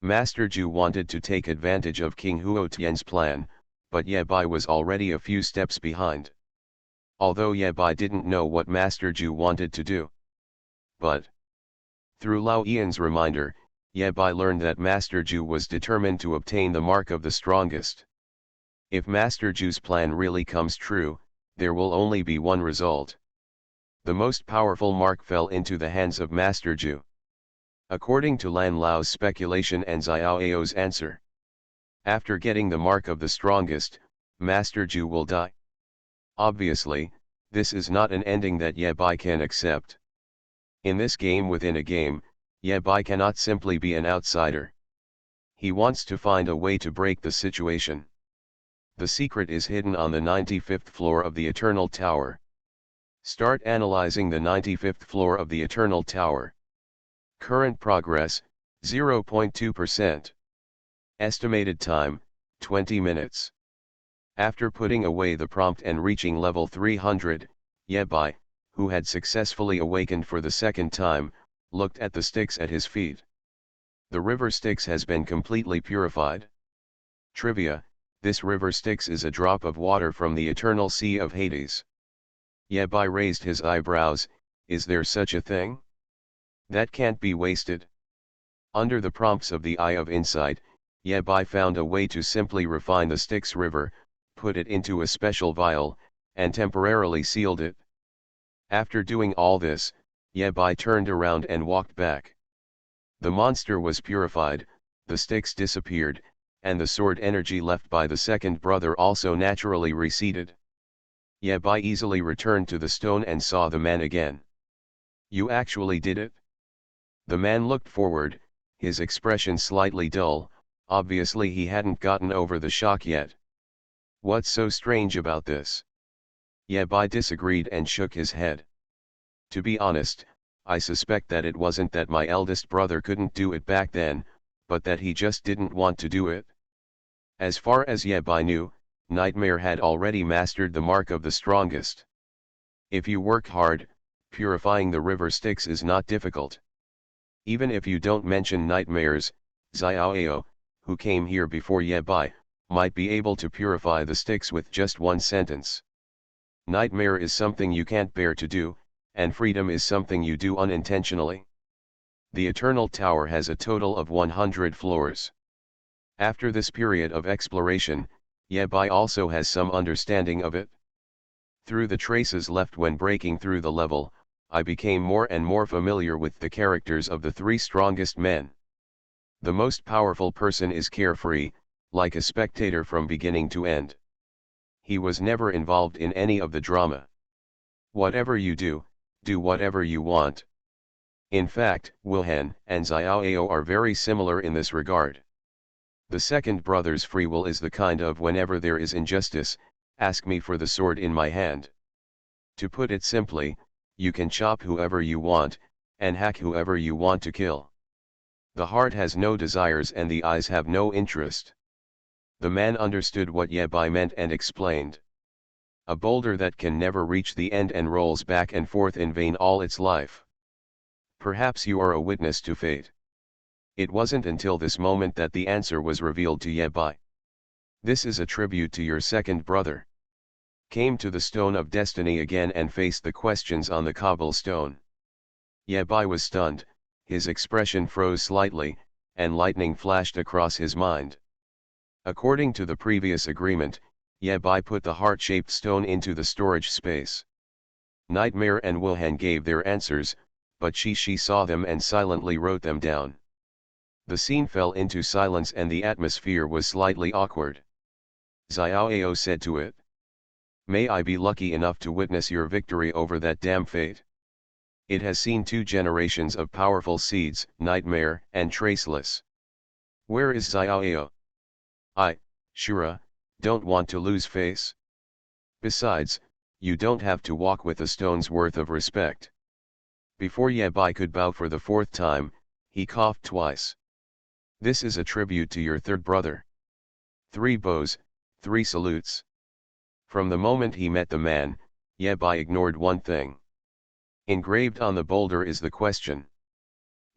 Master Ju wanted to take advantage of King Huo Tian's plan, but Yabai was already a few steps behind. Although Yabai didn't know what Master Ju wanted to do, but through Lao Ian's reminder, Yebai learned that Master Ju was determined to obtain the mark of the strongest. If Master Ju's plan really comes true, there will only be one result. The most powerful mark fell into the hands of Master Ju. According to Lan Lao's speculation and Xiao Ao's answer, after getting the mark of the strongest, Master Ju will die. Obviously, this is not an ending that Yebai can accept. In this game within a game, Yebai cannot simply be an outsider. He wants to find a way to break the situation. The secret is hidden on the 95th floor of the Eternal Tower. Start analyzing the 95th floor of the Eternal Tower. Current progress, 0.2%. Estimated time, 20 minutes. After putting away the prompt and reaching level 300, Yebai, who had successfully awakened for the second time, looked at the Styx at his feet. The river Styx has been completely purified. Trivia: this river Styx is a drop of water from the eternal sea of Hades. Yebai raised his eyebrows. Is there such a thing? That can't be wasted. Under the prompts of the Eye of Insight, Yebai found a way to simply refine the Styx river, put it into a special vial, and temporarily sealed it. After doing all this, Yebai turned around and walked back. The monster was purified, the Styx disappeared, and the sword energy left by the second brother also naturally receded. Yebai easily returned to the stone and saw the man again. You actually did it? The man looked forward, his expression slightly dull. Obviously he hadn't gotten over the shock yet. What's so strange about this? Yebai disagreed and shook his head. To be honest, I suspect that it wasn't that my eldest brother couldn't do it back then, but that he just didn't want to do it. As far as Yebai knew, Nightmare had already mastered the mark of the strongest. If you work hard, purifying the river Styx is not difficult. Even if you don't mention nightmares, Xiao Ao, who came here before Yebai, might be able to purify the Styx with just one sentence. Nightmare is something you can't bear to do, and freedom is something you do unintentionally. The Eternal Tower has a total of 100 floors. After this period of exploration, Yebai also has some understanding of it. Through the traces left when breaking through the level, I became more and more familiar with the characters of the three strongest men. The most powerful person is carefree, like a spectator from beginning to end. He was never involved in any of the drama. Whatever you do, do whatever you want. In fact, Wilhan and Xiao Ao are very similar in this regard. The second brother's free will is the kind of whenever there is injustice, ask me for the sword in my hand. To put it simply, you can chop whoever you want, and hack whoever you want to kill. The heart has no desires and the eyes have no interest. The man understood what Yebai meant and explained. A boulder that can never reach the end and rolls back and forth in vain all its life. Perhaps you are a witness to fate. It wasn't until this moment that the answer was revealed to Yebai. This is a tribute to your second brother. Came to the stone of destiny again and faced the questions on the cobblestone. Yebai was stunned, his expression froze slightly, and lightning flashed across his mind. According to the previous agreement, Yebai put the heart-shaped stone into the storage space. Nightmare and Wilhan gave their answers, but she saw them and silently wrote them down. The scene fell into silence and the atmosphere was slightly awkward. Xiao Ao said to it, "May I be lucky enough to witness your victory over that damn fate. It has seen 2 generations of powerful seeds, Nightmare and Traceless. Where is Xiao Ao? I, Shura, don't want to lose face. Besides, you don't have to walk with a stone's worth of respect." Before Yebai could bow for the 4th time, he coughed twice. "This is a tribute to your third brother. 3 bows, 3 salutes." From the moment he met the man, Yebai ignored one thing. Engraved on the boulder is the question.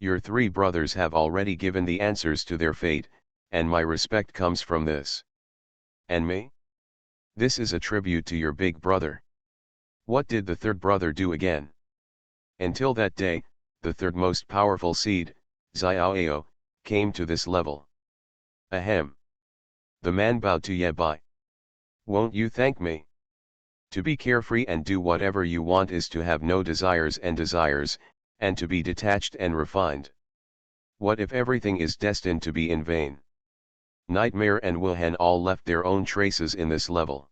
Your 3 brothers have already given the answers to their fate, and my respect comes from this. And me? This is a tribute to your big brother. What did the third brother do again? Until that day, the third most powerful seed, Xiaoyao, came to this level. Ahem. The man bowed to Ye Bai. Won't you thank me? To be carefree and do whatever you want is to have no desires, and to be detached and refined. What if everything is destined to be in vain? Nightmare and Wuhan all left their own traces in this level.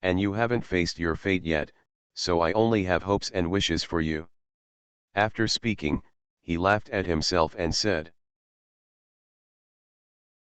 And you haven't faced your fate yet, so I only have hopes and wishes for you. After speaking, he laughed at himself and said,